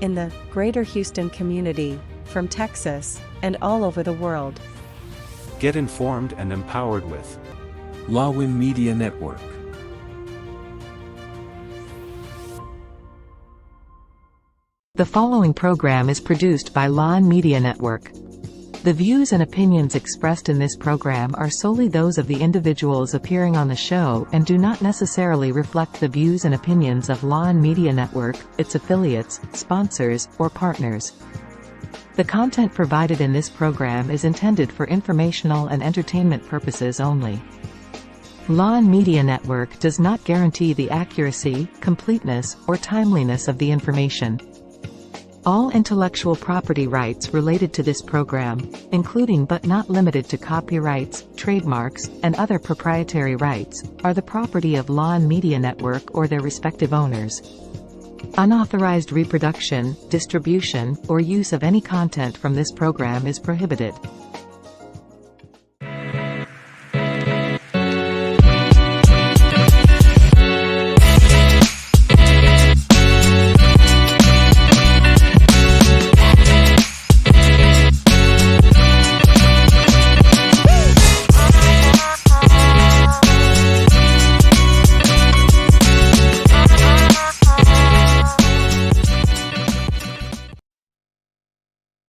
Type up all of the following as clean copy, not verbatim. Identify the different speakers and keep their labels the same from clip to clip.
Speaker 1: in the greater Houston community, from Texas, and all over the world.
Speaker 2: Get informed and empowered with
Speaker 3: Lawin Media Network.
Speaker 4: The following program is produced by Lawin Media Network. The views and opinions expressed in this program are solely those of the individuals appearing on the show and do not necessarily reflect the views and opinions of Lawin Media Network, its affiliates, sponsors, or partners. The content provided in this program is intended for informational and entertainment purposes only. Lawin Media Network does not guarantee the accuracy, completeness, or timeliness of the information. All intellectual property rights related to this program, including but not limited to copyrights, trademarks, and other proprietary rights, are the property of Lawin Media Network or their respective owners. Unauthorized reproduction, distribution, or use of any content from this program is prohibited.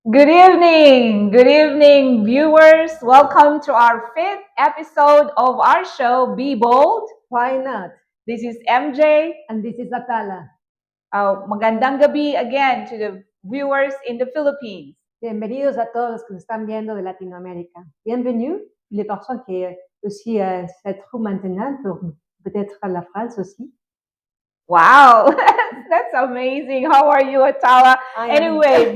Speaker 5: Good evening, viewers. Welcome to our 5th episode of our show, Be Bold.
Speaker 6: Why not?
Speaker 5: This is MJ.
Speaker 6: And this is Atala.
Speaker 5: Magandang gabi again to the viewers in the Philippines.
Speaker 6: Bienvenidos a todos los que nos están viendo de Latinoamérica. Bienvenue les personnes qui aussi se trouvent maintenant pour peut-être la France aussi.
Speaker 5: Wow, that's amazing. How are you, Atala? Anyway,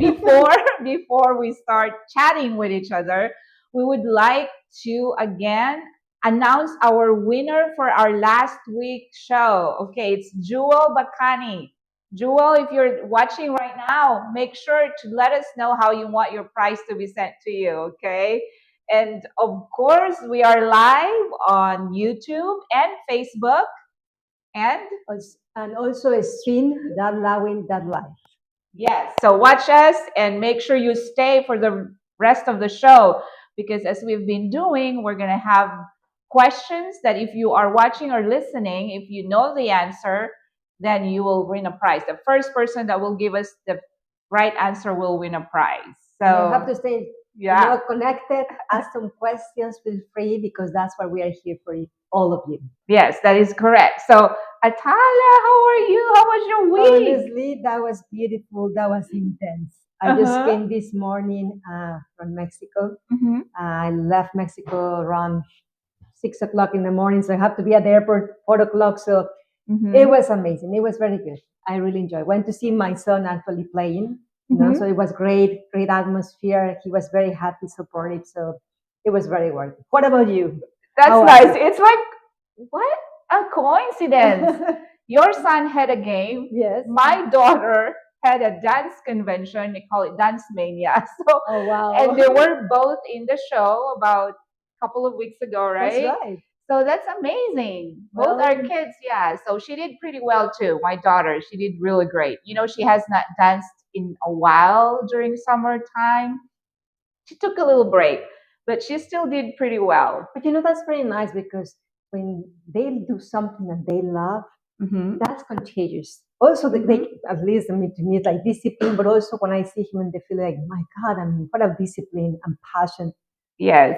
Speaker 5: before we start chatting with each other, we would like to again announce our winner for our last week's show. Okay, it's Jewel Bacani. Jewel, if you're watching right now, make sure to let us know how you want your prize to be sent to you, okay? And of course, we are live on YouTube and Facebook. And
Speaker 6: also stream.lawin.live.
Speaker 5: Yes, so watch us and make sure you stay for the rest of the show, because as we've been doing, we're going to have questions that if you are watching or listening, if you know the answer, then you will win a prize. The first person that will give us the right answer will win a prize. So
Speaker 6: you have to stay connected, ask some questions, feel free, because that's why we are here for all of you.
Speaker 5: Yes, that is correct. So Atala, how are you? How was your week?
Speaker 6: Honestly, that was beautiful. That was intense. I just came this morning from Mexico. I left Mexico around 6 o'clock in the morning, so I have to be at the airport 4 o'clock. So it was amazing. It was very good. I really enjoyed. Went to see my son actually playing. You know, so it was great atmosphere. He was very happy, supportive. So it was very worth it. What about you?
Speaker 5: That's nice. It's like, what a coincidence. Your son had a game.
Speaker 6: Yes.
Speaker 5: My daughter had a dance convention. They call it Dance Mania. So,
Speaker 6: oh, wow.
Speaker 5: And they were both in the show about a couple of weeks ago, right?
Speaker 6: That's right.
Speaker 5: So that's amazing. Both our kids, yeah. So she did pretty well too. My daughter, she did really great. You know, she has not danced in a while during summertime. She took a little break, but she still did pretty well.
Speaker 6: But you know, that's very nice, because when they do something that they love, that's contagious. Also, they, at least to me, it's like discipline, but also when I see him and they feel like, my God, I mean, what a discipline and passion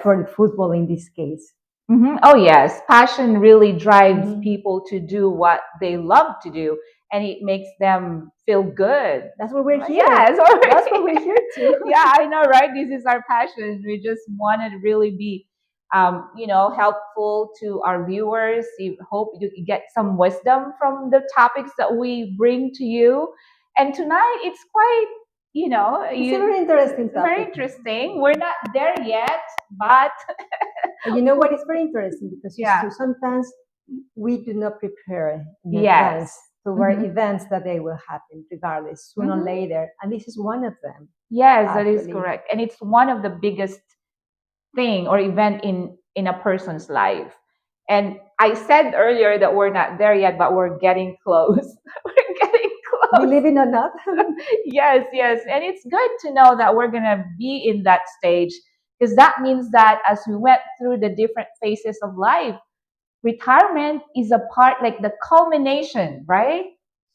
Speaker 6: for the football in this case.
Speaker 5: Oh, yes. Passion really drives people to do what they love to do, and it makes them feel good.
Speaker 6: That's what we're here.
Speaker 5: Yes,
Speaker 6: that's what we're here to.
Speaker 5: Yeah, I know, right? This is our passion. We just want to really be, helpful to our viewers. We hope you get some wisdom from the topics that we bring to you. And tonight, it's quite,
Speaker 6: it's a very interesting topic.
Speaker 5: Very interesting. We're not there yet, but
Speaker 6: you know what? It's very interesting because sometimes we do not prepare in advance for events that they will happen regardless, sooner or later. And this is one of them.
Speaker 5: Yes, that is correct. And it's one of the biggest thing or event in a person's life. And I said earlier that we're not there yet, but we're getting close. We're getting close.
Speaker 6: believe it or not.
Speaker 5: Yes, yes. And it's good to know that we're going to be in that stage because that means that as we went through the different phases of life, retirement is a part, like the culmination, right?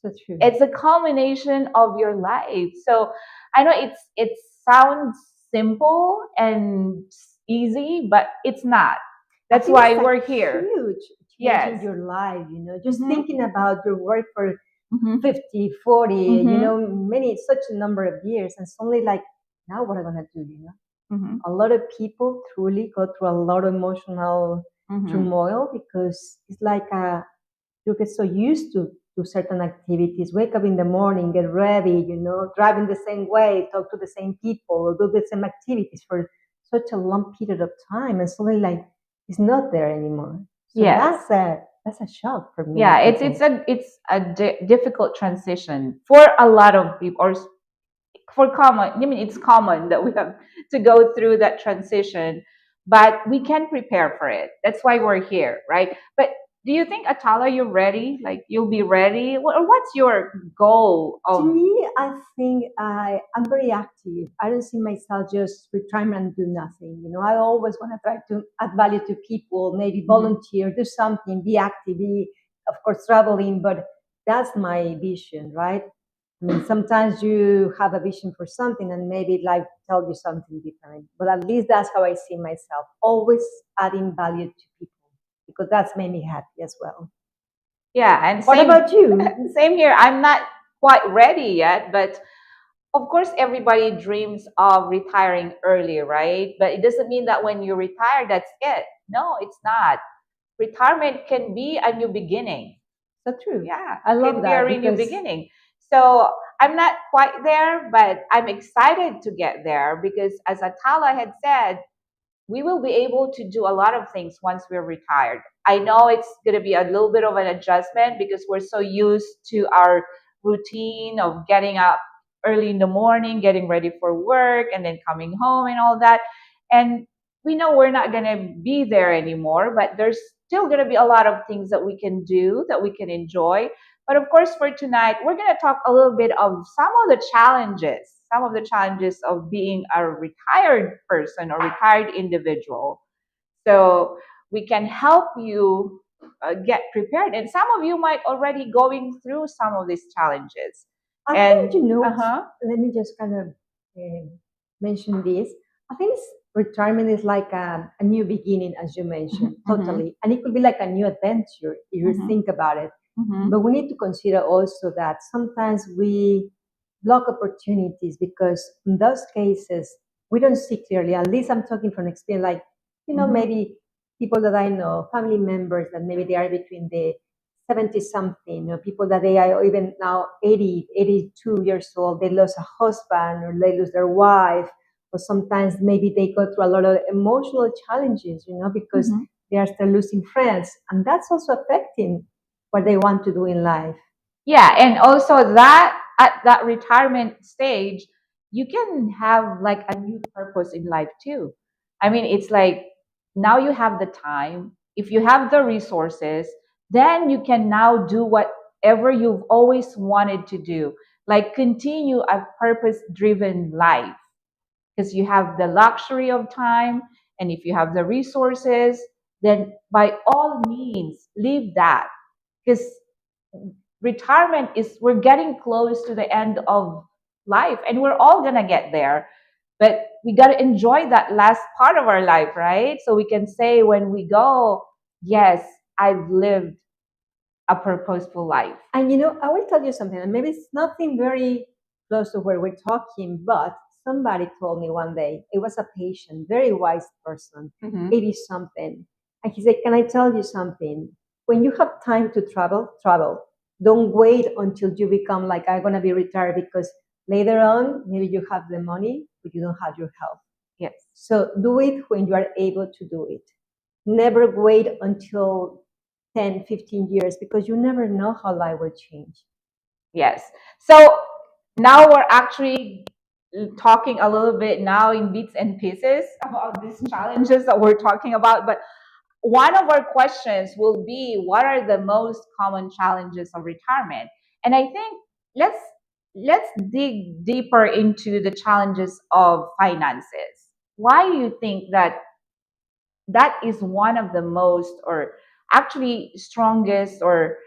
Speaker 6: That's true.
Speaker 5: It's a culmination of your life. So I know it sounds simple and easy, but it's not. That's why we're here.
Speaker 6: Huge change in your life, just thinking about your work for 50, 40, such a number of years, and suddenly like, now what am I gonna do, A lot of people truly go through a lot of emotional turmoil because it's like you get so used to certain activities, wake up in the morning, get ready, driving the same way, talk to the same people, do the same activities for such a long period of time, and suddenly like it's not there anymore. So that's a shock for me.
Speaker 5: Yeah, it's a difficult transition for a lot of people, or for common. I mean, it's common that we have to go through that transition, but we can prepare for it. That's why we're here, right? But do you think, Atala, you're ready? Like you'll be ready? Or what's your goal of?
Speaker 6: To me, I think I'm very active. I don't see myself just retirement and do nothing. I always want to try to add value to people, maybe volunteer, do something, be active, be, of course, traveling. But that's my vision, right? I mean, sometimes you have a vision for something and maybe life tells you something different. But at least that's how I see myself, always adding value to people because that's made me happy as well.
Speaker 5: Yeah, and
Speaker 6: what about you?
Speaker 5: Same here. I'm not quite ready yet, but of course, everybody dreams of retiring early, right? But it doesn't mean that when you retire, that's it. No, it's not. Retirement can be a new beginning.
Speaker 6: So true.
Speaker 5: Yeah,
Speaker 6: I love that.
Speaker 5: Can be a new beginning. So I'm not quite there, but I'm excited to get there because, as Atala had said, we will be able to do a lot of things once we're retired. I know it's going to be a little bit of an adjustment because we're so used to our routine of getting up early in the morning, getting ready for work, and then coming home and all that. And we know we're not going to be there anymore, but there's still going to be a lot of things that we can do, that we can enjoy. But of course, for tonight, we're going to talk a little bit of some of the challenges of being a retired person or retired individual. So we can help you get prepared. And some of you might already going through some of these challenges.
Speaker 6: I think, let me just kind of mention this. I think retirement is like a new beginning, as you mentioned, totally. And it could be like a new adventure if you think about it. But we need to consider also that sometimes we block opportunities because in those cases, we don't see clearly. At least I'm talking from experience, like, maybe people that I know, family members that maybe they are between the 70 something, people that they are even now 80, 82 years old, they lose a husband or they lose their wife, or sometimes maybe they go through a lot of emotional challenges, because they are still losing friends. And that's also affecting what they want to do in life.
Speaker 5: Yeah, and also that at that retirement stage, you can have like a new purpose in life too. I mean, it's like now you have the time. If you have the resources, then you can now do whatever you've always wanted to do, like continue a purpose-driven life because you have the luxury of time. And if you have the resources, then by all means, leave that because retirement is, we're getting close to the end of life and we're all gonna get there, but we got to enjoy that last part of our life, right? So we can say when we go, yes, I've lived a purposeful life.
Speaker 6: And I will tell you something, and maybe it's nothing very close to where we're talking, but somebody told me one day, it was a patient, very wise person, 80 something, and he said, can I tell you something? When you have time to travel, travel. Don't wait until you become like, I'm going to be retired, because later on, maybe you have the money, but you don't have your health.
Speaker 5: Yes.
Speaker 6: So do it when you are able to do it. Never wait until 10, 15 years, because you never know how life will change.
Speaker 5: Yes. So now we're actually talking a little bit now in bits and pieces about these challenges that we're talking about. But one of our questions will be, what are the most common challenges of retirement? And I think let's dig deeper into the challenges of finances. Why do you think that is one of the most, or actually strongest or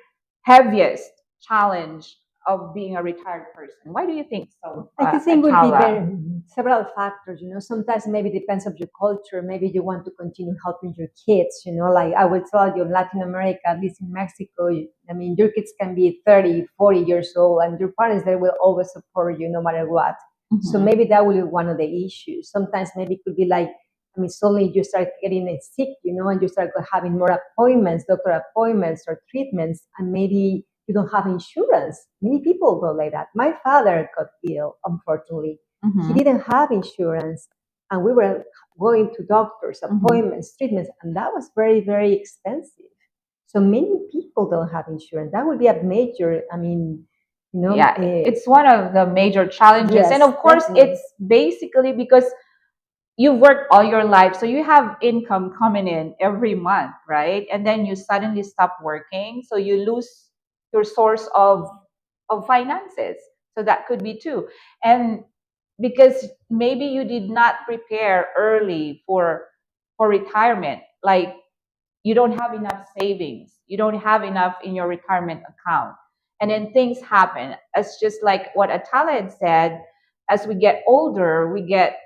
Speaker 5: heaviest challenge of being a retired person? Why do you think so,
Speaker 6: I can think would be
Speaker 5: Atala?
Speaker 6: several factors. Sometimes maybe depends of your culture. Maybe you want to continue helping your kids. Like I will tell you, in Latin America, at least in Mexico, I mean, your kids can be 30, 40 years old, and your parents they will always support you no matter what. So maybe that will be one of the issues. Sometimes maybe it could be like, I mean, suddenly you start getting sick, and you start having more appointments, doctor appointments or treatments, and maybe you don't have insurance. Many people go like that. My father got ill, unfortunately. He didn't have insurance, and we were going to doctors, appointments, treatments, and that was very, very expensive. So many people don't have insurance. That would be a major, I mean,
Speaker 5: yeah, it's one of the major challenges.
Speaker 6: Yes,
Speaker 5: and of course,
Speaker 6: definitely.
Speaker 5: it's basically because you've worked all your life, so you have income coming in every month, right? And then you suddenly stop working, so you lose your source of finances. So that could be too. And because maybe you did not prepare early for retirement, like you don't have enough savings, you don't have enough in your retirement account, and then things happen. It's just like what Atala had said, as we get older, we get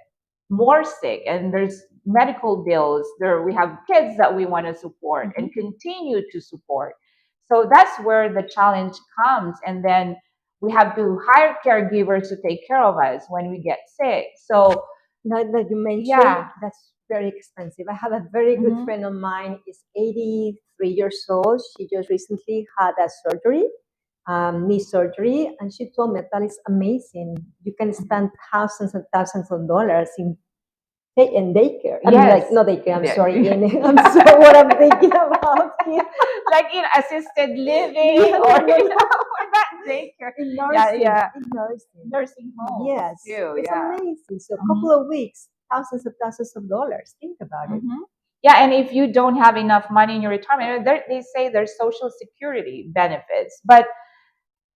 Speaker 5: more sick, and there's medical bills there, we have kids that we want to support and continue to support. So that's where the challenge comes, and then we have to hire caregivers to take care of us when we get sick. So
Speaker 6: now that you mentioned,
Speaker 5: yeah,
Speaker 6: that's very expensive. I have a very good friend of mine, is 83 years old. She just recently had a surgery, knee surgery, and she told me that is amazing. You can spend thousands and thousands of dollars in daycare. I mean, like, not daycare, I'm sorry. I'm sorry what I'm thinking about.
Speaker 5: like in assisted living or not daycare.
Speaker 6: In nursing,
Speaker 5: yeah.
Speaker 6: in nursing.
Speaker 5: Nursing homes.
Speaker 6: Yes,
Speaker 5: too,
Speaker 6: it's
Speaker 5: yeah.
Speaker 6: amazing. So a couple of weeks, thousands of dollars. Think about it.
Speaker 5: Yeah, and if you don't have enough money in your retirement, they say there's social security benefits, but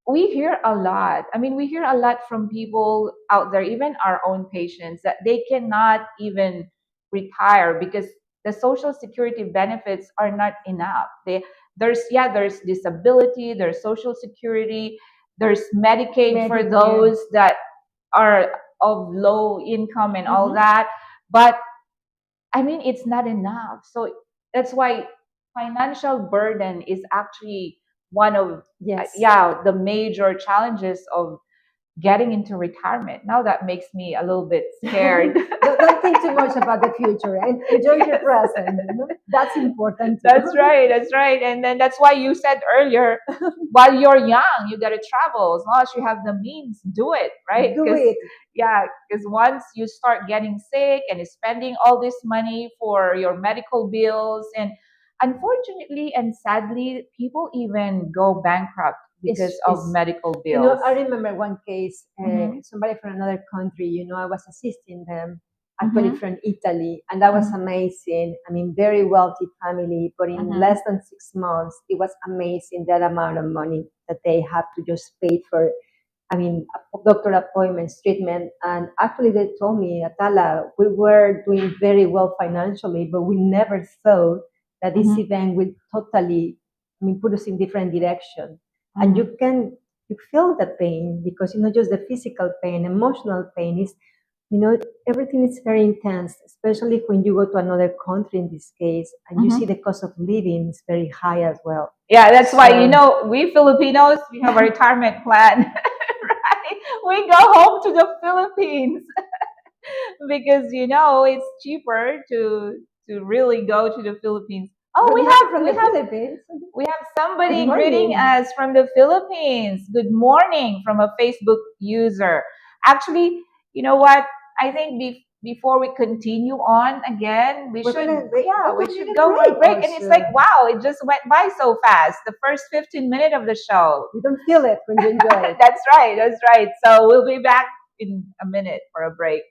Speaker 5: we hear a lot. I mean, we hear a lot from people out there, even our own patients, that they cannot even retire because the social security benefits are not enough. There's disability, there's social security, there's Medicaid for those that are of low income and all that. But I mean, it's not enough. So that's why financial burden is actually one of the major challenges of getting into retirement. Now that makes me a little bit scared.
Speaker 6: Don't think too much about the future, right? Enjoy your present. That's important too.
Speaker 5: That's right. And then that's why you said earlier, while you're young, you gotta travel. As long as you have the means, do it, right?
Speaker 6: Do it.
Speaker 5: Yeah, because once you start getting sick and spending all this money for your medical bills, and unfortunately and sadly, people even go bankrupt because of medical bills.
Speaker 6: I remember one case, somebody from another country, I was assisting them, actually from Italy, and that was amazing. I mean, very wealthy family, but in less than 6 months, it was amazing that amount of money that they have to just pay for, I mean, doctor appointments, treatment. And actually they told me, Atala, we were doing very well financially, but we never thought that this event will totally, I mean, put us in different direction. And you feel the pain because, just the physical pain, emotional pain is, everything is very intense, especially when you go to another country in this case, and you see the cost of living is very high as well.
Speaker 5: Yeah, that's why, we Filipinos, we have a retirement plan, right? We go home to the Philippines because, it's cheaper to really go to the Philippines. Oh, we have somebody greeting us from the Philippines. Good morning from a Facebook user. Actually, you know what? I think before we continue on again, we should go for a break. And it's like, wow, it just went by so fast. The first 15 minutes of the show.
Speaker 6: You don't feel it when you enjoy it.
Speaker 5: That's right. So we'll be back in a minute for a break.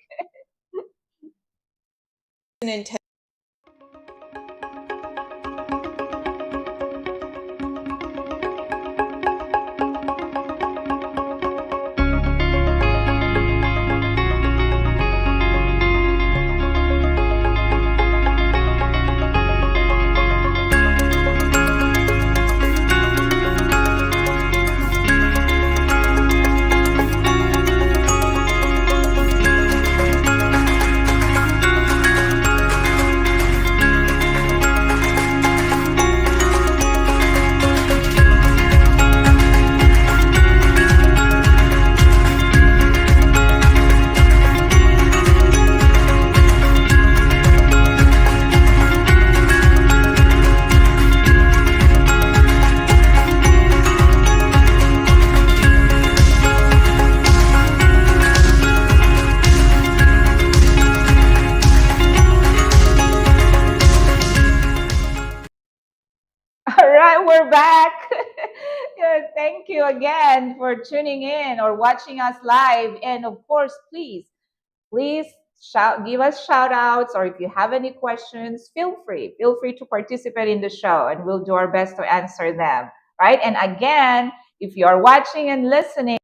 Speaker 5: Thank you again for tuning in or watching us live. And of course, please give us shout outs, or if you have any questions, feel free to participate in the show, and we'll do our best to answer them. Right. And again, if you are watching and listening,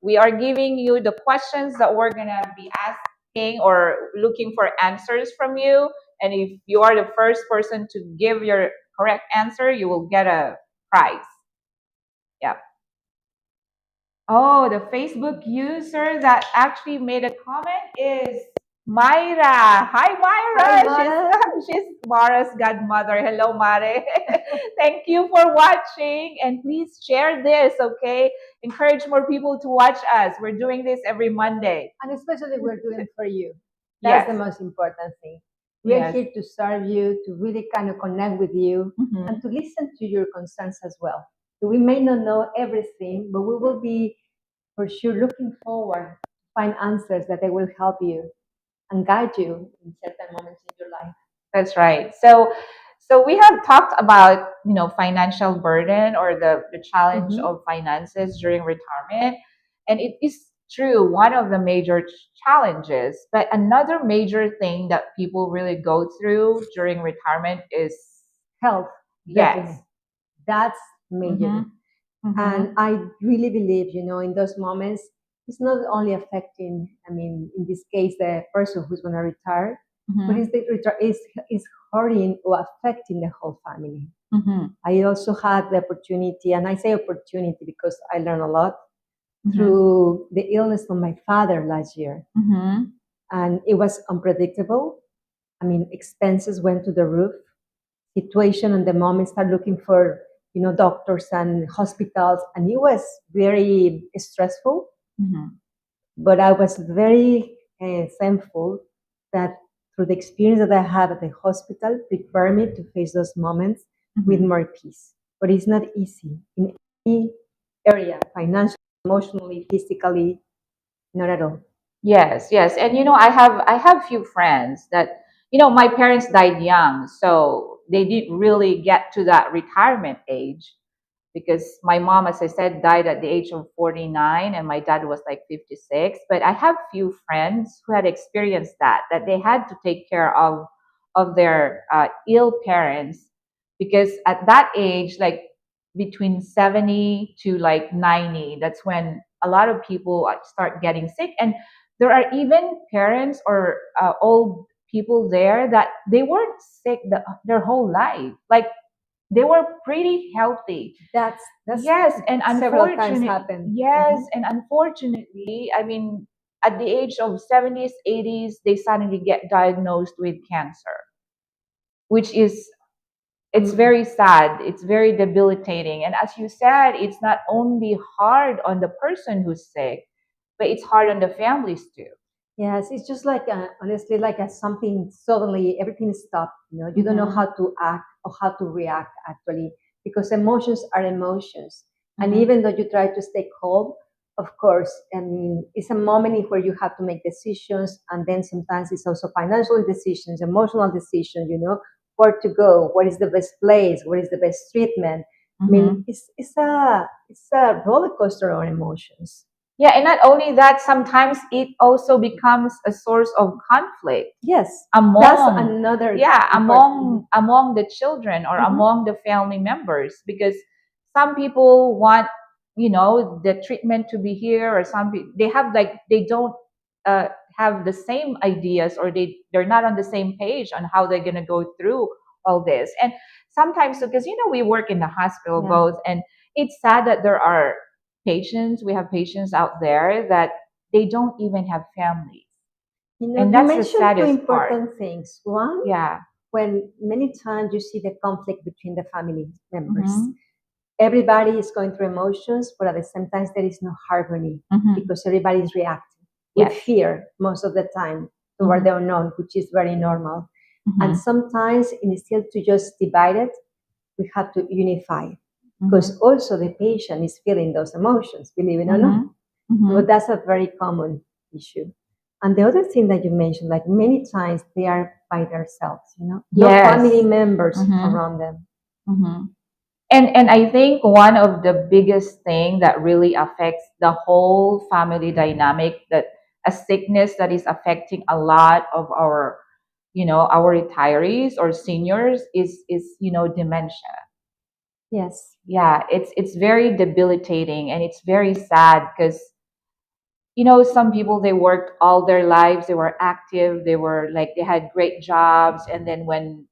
Speaker 5: we are giving you the questions that we're going to be asking or looking for answers from you. And if you are the first person to give your correct answer, you will get a prize. Yeah. Oh, the Facebook user that actually made a comment is Myra. Hi, Myra.
Speaker 6: Hi, Mara.
Speaker 5: She's Mara's godmother. Hello, Mare. Thank you for watching. And please share this, okay? Encourage more people to watch us. We're doing this every Monday.
Speaker 6: And especially we're doing it for you. That's the most important thing. We're
Speaker 5: Yes.
Speaker 6: here to serve you, to really kind of connect with you,
Speaker 5: Mhm.
Speaker 6: and to listen to your concerns as well. So we may not know everything, but we will be for sure looking forward to find answers that they will help you and guide you in certain moments in your life.
Speaker 5: That's right. So we have talked about, financial burden or the challenge
Speaker 6: Mhm.
Speaker 5: of finances during retirement. And it is true, one of the major challenges. But another major thing that people really go through during retirement is
Speaker 6: Health,
Speaker 5: yes.
Speaker 6: definitely. That's major.
Speaker 5: Mhm.
Speaker 6: And I really believe, in those moments, it's not only affecting, in this case, the person who's going to retire, but it's hurting or affecting the whole family.
Speaker 5: Mhm.
Speaker 6: I also had the opportunity, and I say opportunity because I learned a lot
Speaker 5: Mhm.
Speaker 6: through the illness of my father last year.
Speaker 5: Mhm.
Speaker 6: And it was unpredictable. Expenses went to the roof. Situation and the moment start looking for doctors and hospitals, and it was very stressful,
Speaker 5: Mhm.
Speaker 6: but I was very thankful that through the experience that I have at the hospital prepared me to face those moments with
Speaker 5: Mhm.
Speaker 6: more peace. But it's not easy in any area, financially, emotionally, physically, not at all.
Speaker 5: Yes, yes. And I have few friends that my parents died young, so they didn't really get to that retirement age because my mom, as I said, died at the age of 49 and my dad was like 56. But I have few friends who had experienced that they had to take care of their ill parents because at that age, like between 70 to like 90, that's when a lot of people start getting sick. And there are even parents or old people there that they weren't sick their whole life. Like they were pretty healthy.
Speaker 6: That's
Speaker 5: Yes, and
Speaker 6: several times
Speaker 5: unfortunately,
Speaker 6: happened.
Speaker 5: yes,
Speaker 6: Mhm.
Speaker 5: and unfortunately, I mean, at the age of 70s, 80s, they suddenly get diagnosed with cancer, which is it's
Speaker 6: Mm.
Speaker 5: very sad. It's very debilitating. And as you said, it's not only hard on the person who's sick, but it's hard on the families too.
Speaker 6: Yes, it's just like honestly, like something suddenly everything stopped. You don't know
Speaker 5: Mhm.
Speaker 6: how to act or how to react actually, because emotions are emotions, and
Speaker 5: Mhm.
Speaker 6: even though you try to stay calm, of course, it's a moment in where you have to make decisions, and then sometimes it's also financial decisions, emotional decisions. Where to go, what is the best place, what is the best treatment.
Speaker 5: Mhm.
Speaker 6: It's a roller coaster of emotions.
Speaker 5: Yeah, and not only that, sometimes it also becomes a source of conflict
Speaker 6: Yes, that's
Speaker 5: among
Speaker 6: another
Speaker 5: yeah
Speaker 6: important.
Speaker 5: among the children or
Speaker 6: Mhm.
Speaker 5: among the family members because some people want the treatment to be here, or some people they have like they don't uh, have the same ideas, or they're not on the same page on how they're going to go through all this. And sometimes because we work in the hospital
Speaker 6: Yeah.
Speaker 5: both, and it's sad that there are we have patients out there that they don't even have families, and
Speaker 6: You
Speaker 5: that's the
Speaker 6: mentioned two
Speaker 5: saddest part.
Speaker 6: important things. One,
Speaker 5: Yeah.
Speaker 6: when many times you see the conflict between the family members,
Speaker 5: Mhm.
Speaker 6: everybody is going through emotions, but at the same time, there is no harmony
Speaker 5: Mhm.
Speaker 6: because everybody is reacting with
Speaker 5: Yes.
Speaker 6: fear most of the time toward
Speaker 5: Mhm.
Speaker 6: the unknown, which is very normal. And
Speaker 5: Mhm.
Speaker 6: sometimes, instead to just divide it, we have to unify
Speaker 5: Mhm.
Speaker 6: because also the patient is feeling those emotions, believe it or not.
Speaker 5: Mhm.
Speaker 6: But that's a very common issue. And the other thing that you mentioned, like many times they are by themselves, no
Speaker 5: Yes.
Speaker 6: family members
Speaker 5: Mhm.
Speaker 6: around them.
Speaker 5: Mhm. And I think one of the biggest thing that really affects the whole family dynamic, that a sickness that is affecting a lot of our, our retirees or seniors is dementia.
Speaker 6: Yes.
Speaker 5: Yeah, it's very debilitating, and it's very sad because some people, they worked all their lives, they were active, they were like, they had great jobs, and then when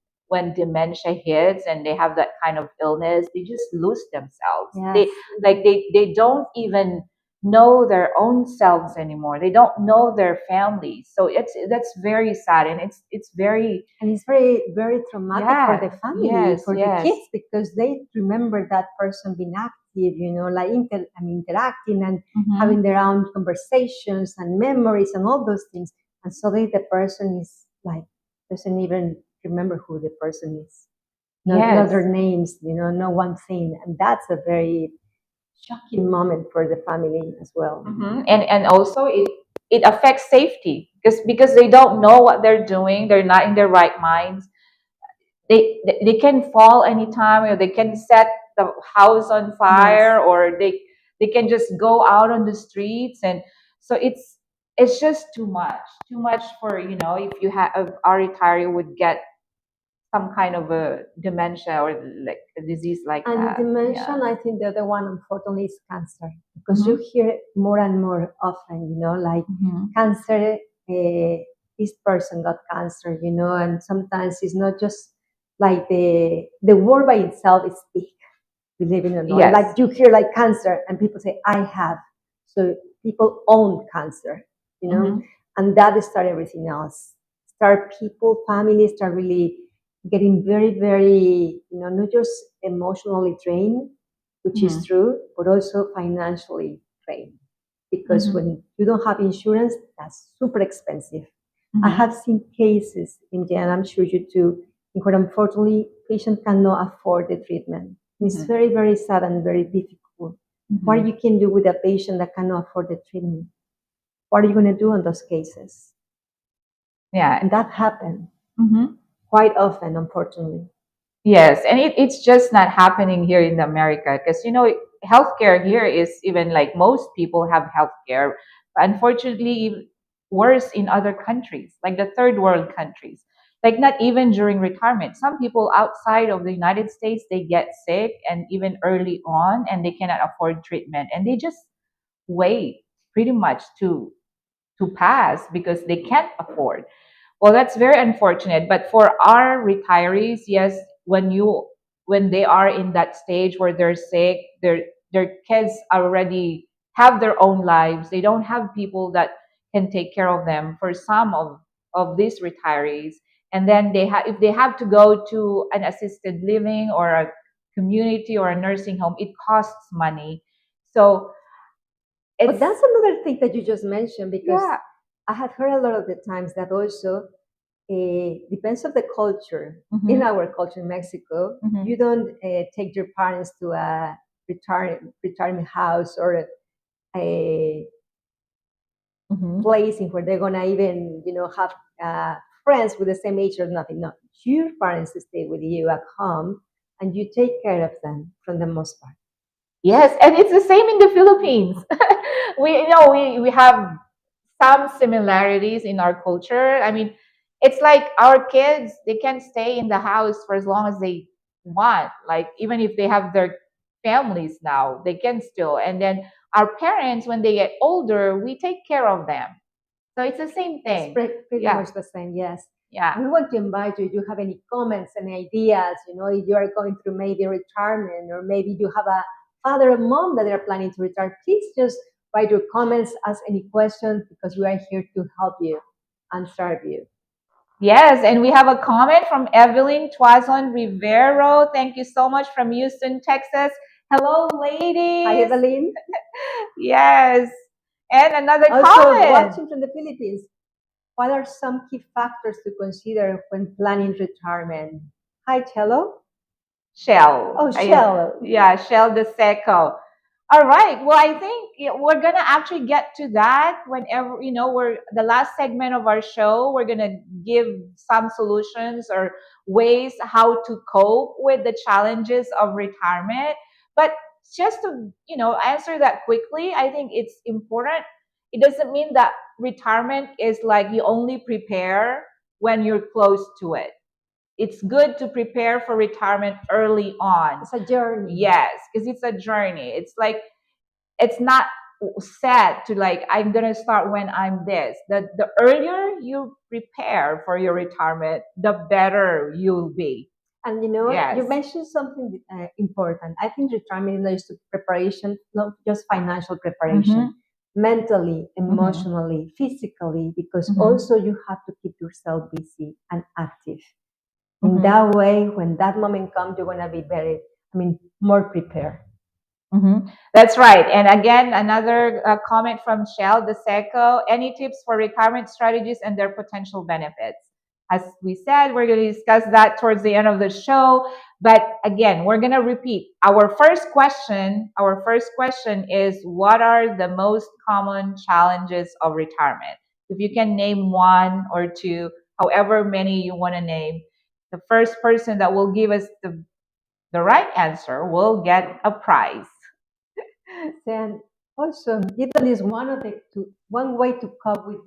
Speaker 5: dementia hits and they have that kind of illness, they just lose themselves.
Speaker 6: Yes.
Speaker 5: They don't even know their own selves anymore. They don't know their families. So that's very sad, and it's very,
Speaker 6: And it's very, very traumatic for
Speaker 5: yeah,
Speaker 6: the family,
Speaker 5: yes,
Speaker 6: for the
Speaker 5: yes.
Speaker 6: kids, because they remember that person being active, like interacting and
Speaker 5: Mhm.
Speaker 6: having their own conversations and memories and all those things. And suddenly the person is like, doesn't even remember who the person is. Not
Speaker 5: Yes.
Speaker 6: their names, no one thing. And that's a very shocking moment for the family as well.
Speaker 5: Mhm. And also it affects safety, because they don't know what they're doing. They're not in their right minds. They can fall anytime, or they can set the house on fire,
Speaker 6: Yes.
Speaker 5: or they can just go out on the streets. And so it's just too much for, if you have a retiree would get some kind of a dementia or like a disease like
Speaker 6: And
Speaker 5: that.
Speaker 6: dementia,
Speaker 5: Yeah.
Speaker 6: I think the other one, unfortunately, is cancer, because
Speaker 5: Mhm.
Speaker 6: you hear it more and more often, like
Speaker 5: Mhm.
Speaker 6: cancer, this person got cancer, and sometimes it's not just like the word by itself is big, believe it or not.
Speaker 5: Yes.
Speaker 6: Like you hear like cancer and people say, I have. So people own cancer,
Speaker 5: Mhm.
Speaker 6: and that start everything else. Start people, families start really getting very, very, not just emotionally drained, which is
Speaker 5: Mhm.
Speaker 6: true, but also financially drained. Because
Speaker 5: Mhm.
Speaker 6: when you don't have insurance, that's super expensive. I
Speaker 5: Mhm.
Speaker 6: have seen cases, and I'm sure you too, where unfortunately patients cannot afford the treatment. It's
Speaker 5: Mhm.
Speaker 6: very, very sad and very difficult. What
Speaker 5: Mhm.
Speaker 6: you can do with a patient that cannot afford the treatment? What are you going to do in those cases?
Speaker 5: Yeah.
Speaker 6: And that happens
Speaker 5: Mhm.
Speaker 6: quite often, unfortunately.
Speaker 5: Yes, and it's just not happening here in America, because healthcare here is, even like, most people have healthcare, but unfortunately worse in other countries, like the third world countries. Like, not even during retirement. Some people outside of the United States, they get sick, and even early on, and they cannot afford treatment, and they just wait pretty much to pass because they can't afford. Well, that's very unfortunate. But for our retirees, yes, when they are in that stage where they're sick, their kids already have their own lives. They don't have people that can take care of them. For some of these retirees, and then if they have to go to an assisted living or a community or a nursing home, it costs money. So
Speaker 6: But that's another thing that you just mentioned, because
Speaker 5: yeah.
Speaker 6: I have heard a lot of the times that also depends on the culture.
Speaker 5: Mhm.
Speaker 6: In our culture in Mexico,
Speaker 5: Mhm.
Speaker 6: you don't take your parents to a retirement house or a
Speaker 5: Mhm.
Speaker 6: place in where they're gonna even have friends with the same age or nothing. No, your parents stay with you at home, and you take care of them for the most part.
Speaker 5: Yes, and it's the same in the Philippines. We have some similarities in our culture. I mean, it's like our kids, they can stay in the house for as long as they want. Like, even if they have their families now, they can still. And then our parents, when they get older, we take care of them. So it's the same
Speaker 6: It's
Speaker 5: thing.
Speaker 6: pretty
Speaker 5: Yeah.
Speaker 6: much the same, yes.
Speaker 5: Yeah.
Speaker 6: We want to invite you. If you have any comments and ideas, if you are going through maybe retirement, or maybe you have a father or mom that are planning to retire, please just write your comments, ask any questions, because we are here to help you and serve you.
Speaker 5: Yes, and we have a comment from Evelyn Tuazon Rivero. Thank you so much, from Houston, Texas. Hello, ladies.
Speaker 6: Hi, Evelyn.
Speaker 5: Yes. And another
Speaker 6: Also,
Speaker 5: comment.
Speaker 6: watching from the Philippines, what are some key factors to consider when planning retirement? Hi, Cello.
Speaker 5: Shell.
Speaker 6: Oh, Shell.
Speaker 5: Yeah, Shell De Seco. All right. Well, I think we're gonna actually get to that whenever we're the last segment of our show. We're gonna give some solutions or ways how to cope with the challenges of retirement. But just to answer that quickly, I think it's important. It doesn't mean that retirement is like you only prepare when you're close to it. It's good to prepare for retirement early on.
Speaker 6: It's a journey.
Speaker 5: Yes, because it's a journey. It's like it's not set to like I'm gonna start when I'm this. The earlier you prepare for your retirement, the better you'll be.
Speaker 6: And you know,
Speaker 5: Yes.
Speaker 6: you mentioned something important. I think retirement is just preparation, not just financial preparation, mentally, emotionally, physically, because also you have to keep yourself busy and active. In that way, when that moment comes, you're gonna be more prepared.
Speaker 5: That's right. And again, another comment from Shell Deseco. Any tips for retirement strategies and their potential benefits? As we said, we're going to discuss that towards the end of the show. But again, we're going to repeat. Our first question is, what are the most common challenges of retirement? If you can name one or two, however many you want to name, the first person that will give us the right answer will get a prize.
Speaker 6: Then also give at least one way to cope with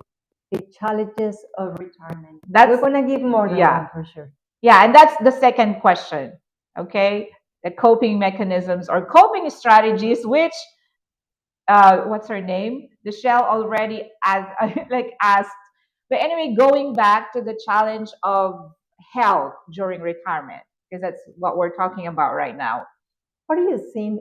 Speaker 6: the challenges of retirement. We're gonna give more than one for sure.
Speaker 5: Yeah, and that's the second question. Okay, the coping mechanisms or coping strategies, which what's her name? Michelle already asked. But anyway, going back to the challenge of health during retirement, because that's what we're talking about right now.
Speaker 6: What do you think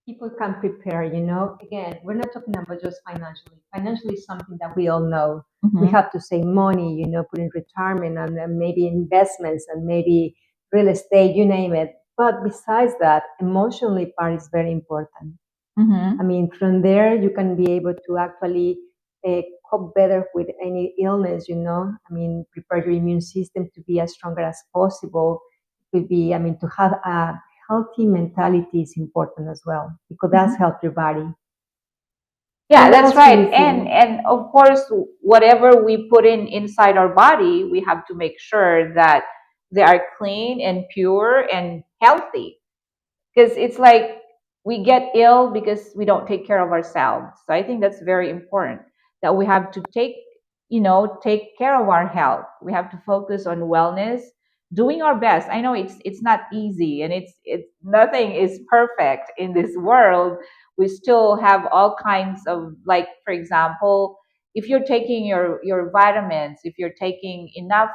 Speaker 6: people can prepare? Again, we're not talking about just financially. Financially is something that we all know. We have to save money, put in retirement and then maybe investments and maybe real estate, you name it. But besides that, emotionally part is very important. I mean, from there, you can be able to actually cope better with any illness, I mean, prepare your immune system to be as stronger as possible. To have a healthy mentality is important as well because that's help your body.
Speaker 5: Yeah, that's right. And of course, whatever we put inside our body, we have to make sure that they are clean and pure and healthy. Because it's like we get ill because we don't take care of ourselves. So I think that's very important that we have to take care of our health. We have to focus on wellness, doing our best. I know it's not easy and it's nothing is perfect in this world. We still have all kinds of, like, for example, if you're taking your vitamins, if you're taking enough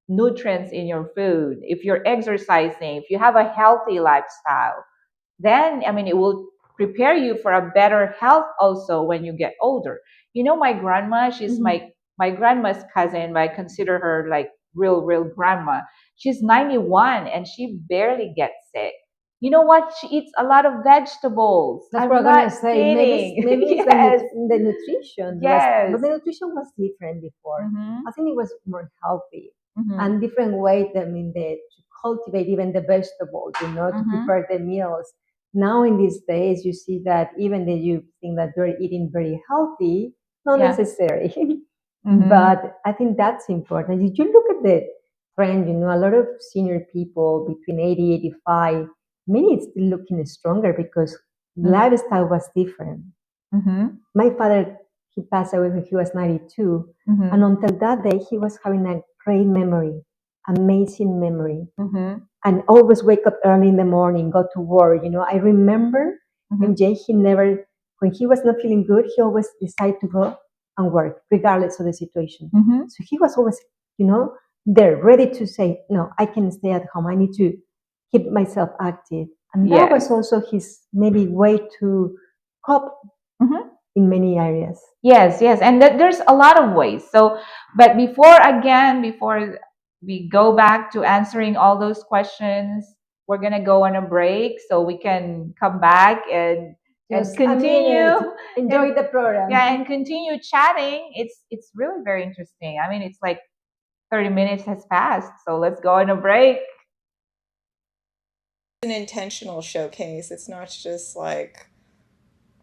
Speaker 5: nutrients in your food, if you're exercising, if you have a healthy lifestyle, then I mean it will prepare you for a better health also when you get older. My grandma, she's my grandma's cousin, but I consider her like real grandma. She's 91 and she barely gets sick. You know what? She eats a lot of vegetables.
Speaker 6: That's what I'm gonna say. Maybe
Speaker 5: Yes.
Speaker 6: it's the nutrition.
Speaker 5: Yes.
Speaker 6: But the nutrition was different before. I think it was more healthy
Speaker 5: Mhm.
Speaker 6: and different way. To cultivate even the vegetables, to prepare the meals. Now in these days, you see that even that you think that you're eating very healthy, not necessary. But I think that's important. Did you look at the trend? A lot of senior people between 80, 85, many still looking stronger because lifestyle was different. My father, he passed away when he was 92. And until that day, he was having a great memory, amazing memory. And always wake up early in the morning, go to work. I remember MJ, when he was not feeling good, he always decided to go and work, regardless of the situation. So he was always, there, ready to say, no, I can stay at home. I need to keep myself active. And that was also his maybe way to cope in many areas.
Speaker 5: Yes, and there's a lot of ways. So, but before we go back to answering all those questions, we're gonna go on a break so we can come back and continue.
Speaker 6: Enjoy the program.
Speaker 5: Yeah, and continue chatting. It's really very interesting. I mean, it's like 30 minutes has passed, so let's go on a break.
Speaker 7: an intentional showcase. It's not just like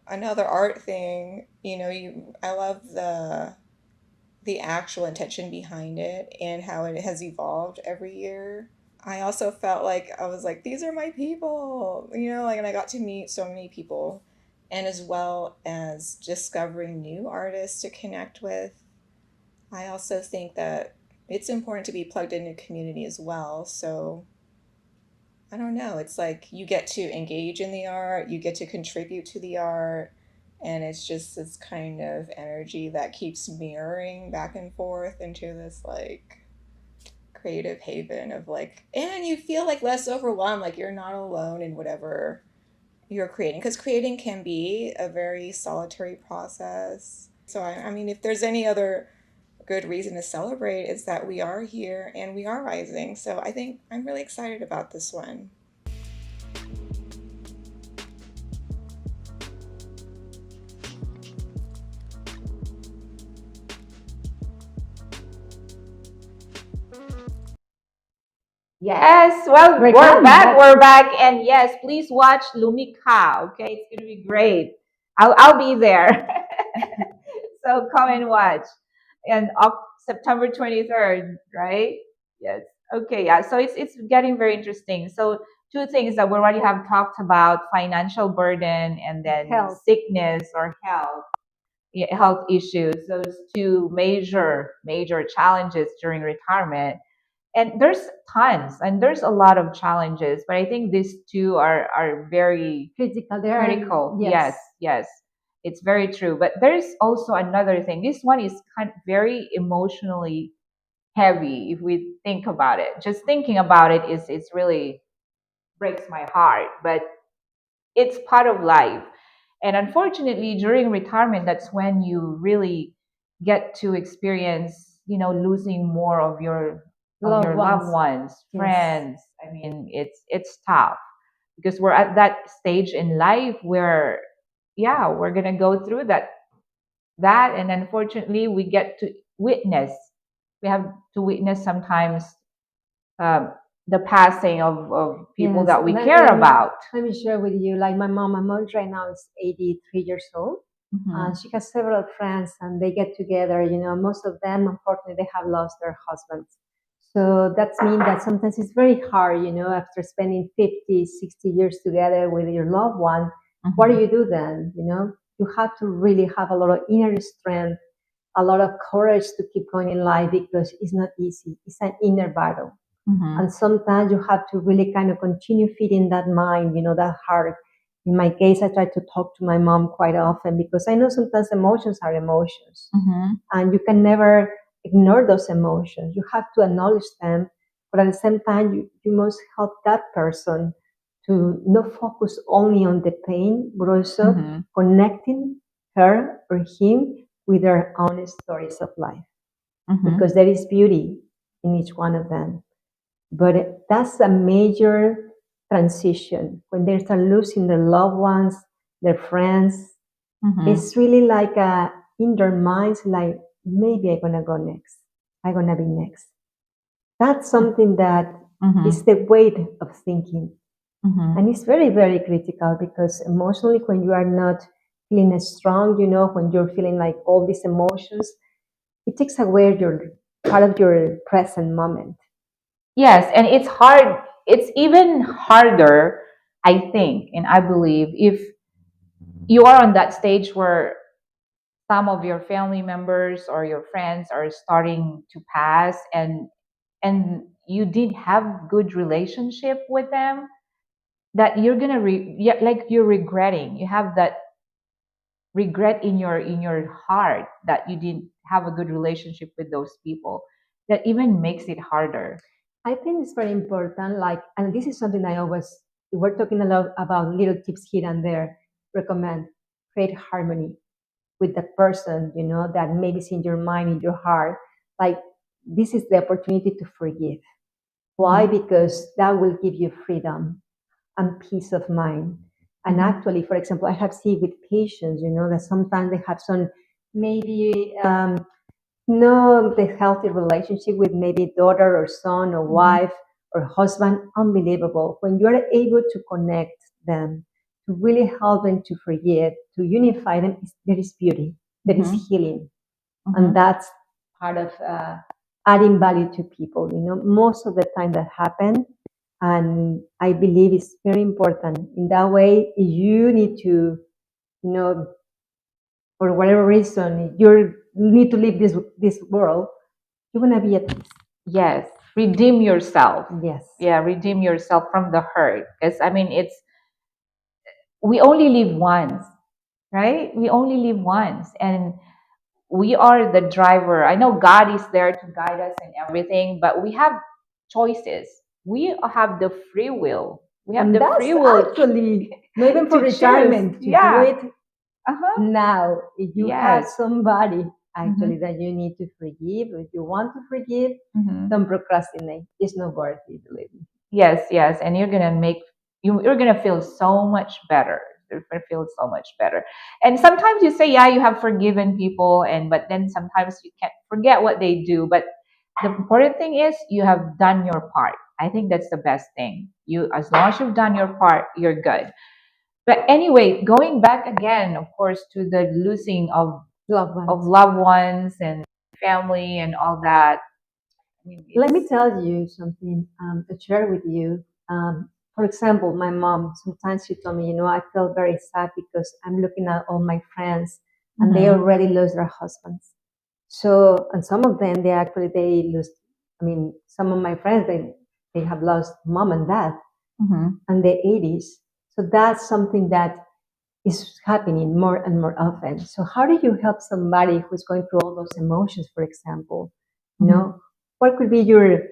Speaker 7: another art thing. I love the actual intention behind it and how it has evolved every year. I also felt like I was like, these are my people, and I got to meet so many people, and as well as discovering new artists to connect with. I also think that it's important to be plugged into community as well. So I don't know. It's like you get to engage in the art, you get to contribute to the art, and it's just this kind of energy that keeps mirroring back and forth into this like creative haven of like, and you feel like less overwhelmed, like you're not alone in whatever you're creating, because creating can be a very solitary process. So I mean, if there's any other good reason to celebrate, is that we are here and we are rising. So I think I'm really excited about this one.
Speaker 5: Yes, well, we're back. We're back, and yes, please watch Lumika. Okay, it's gonna be great. I'll be there. So come and watch. And September 23rd, right? Yes. Okay, yeah. So it's getting very interesting. So two things that we already have talked about: financial burden and then sickness or health issues. Those two major challenges during retirement. And there's tons and there's a lot of challenges, but I think these two are very
Speaker 6: Critical.
Speaker 5: critical.
Speaker 6: Yes.
Speaker 5: Yes, it's very true. But there's also another thing. This one is kind of very emotionally heavy if we think about it. Just thinking about it is it's really breaks my heart, but it's part of life. And unfortunately, during retirement, that's when you really get to experience, losing more of your loved ones,
Speaker 6: Yes.
Speaker 5: friends. I mean, it's tough because we're at that stage in life where, yeah, we're gonna go through that, and unfortunately, we have to witness sometimes um, the passing of people
Speaker 6: Yes.
Speaker 5: that we care about.
Speaker 6: Let me share with you, like my mom right now is 83 years old. She has several friends and they get together. Most of them, unfortunately, they have lost their husbands. So that means that sometimes it's very hard, after spending 50, 60 years together with your loved one, what do you do then? You have to really have a lot of inner strength, a lot of courage to keep going in life because it's not easy. It's an inner battle. And sometimes you have to really kind of continue feeding that mind, that heart. In my case, I try to talk to my mom quite often because I know sometimes emotions are emotions and you can never ignore those emotions. You have to acknowledge them, but at the same time, you must help that person to not focus only on the pain, but also connecting her or him with their own stories of life because there is beauty in each one of them. But that's a major transition when they start losing their loved ones, their friends. It's really like in their minds, like maybe I'm gonna go next. I'm gonna be next. That's something that is the weight of thinking, and it's very, very critical because emotionally, when you are not feeling as strong, when you're feeling like all these emotions, it takes away your part of your present moment.
Speaker 5: Yes, and it's hard. It's even harder, I think, and I believe, if you are on that stage where some of your family members or your friends are starting to pass, and you did have good relationship with them, that you're gonna like you're regretting. You have that regret in your heart that you didn't have a good relationship with those people. That even makes it harder.
Speaker 6: I think it's very important, and this is something I always, we're talking a lot about little tips here and there, recommend, create harmony with the person, that maybe is in your mind, in your heart. Like, this is the opportunity to forgive. Why? Because that will give you freedom and peace of mind. And actually, for example, I have seen with patients, that sometimes they have some maybe no the healthy relationship with maybe daughter or son or wife or husband, unbelievable. When you are able to connect them, to really help them to forget, to unify them, there is beauty, there is healing. And that's part of adding value to people. Most of the time that happen, and I believe it's very important. In that way, if you need to, for whatever reason, you need to leave this world, you're gonna be at peace.
Speaker 5: Yes, redeem yourself.
Speaker 6: Yes.
Speaker 5: Yeah, redeem yourself from the hurt. Because I mean, we only live once, right? We only live once, and we are the driver. I know God is there to guide us and everything, but we have choices. We have the free will. We have
Speaker 6: And
Speaker 5: the
Speaker 6: that's
Speaker 5: free will.
Speaker 6: actually not even for
Speaker 5: to choose.
Speaker 6: retirement to
Speaker 5: Yeah.
Speaker 6: do it now. If you have
Speaker 5: Yes.
Speaker 6: somebody actually that you need to forgive, if you want to forgive, don't procrastinate. It's not worth it, believe me.
Speaker 5: Yes, yes, and you're gonna feel so much better. You're gonna feel so much better. And sometimes you say, yeah, you have forgiven people, but then sometimes you can't forget what they do. But the important thing is you have done your part. I think that's the best thing. As long as you've done your part, you're good. But anyway, going back again, of course, to the losing of loved ones and family and all that.
Speaker 6: Let me tell you something to share with you. For example, my mom, sometimes she told me, I feel very sad because I'm looking at all my friends and they already lost their husbands. So, and some of them, they lose, some of my friends, they have lost mom and dad in the 80s. So that's something that is happening more and more often. So how do you help somebody who's going through all those emotions, for example? What could be your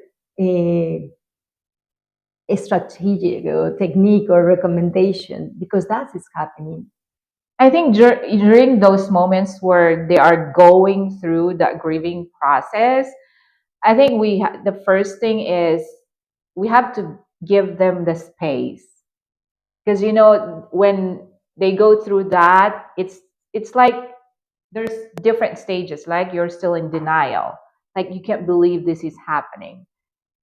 Speaker 6: strategic or technique or recommendation? Because that is happening.
Speaker 5: I think during those moments where they are going through that grieving process, I think the first thing is we have to give them the space, because when they go through that, it's like there's different stages. Like you're still in denial, like you can't believe this is happening,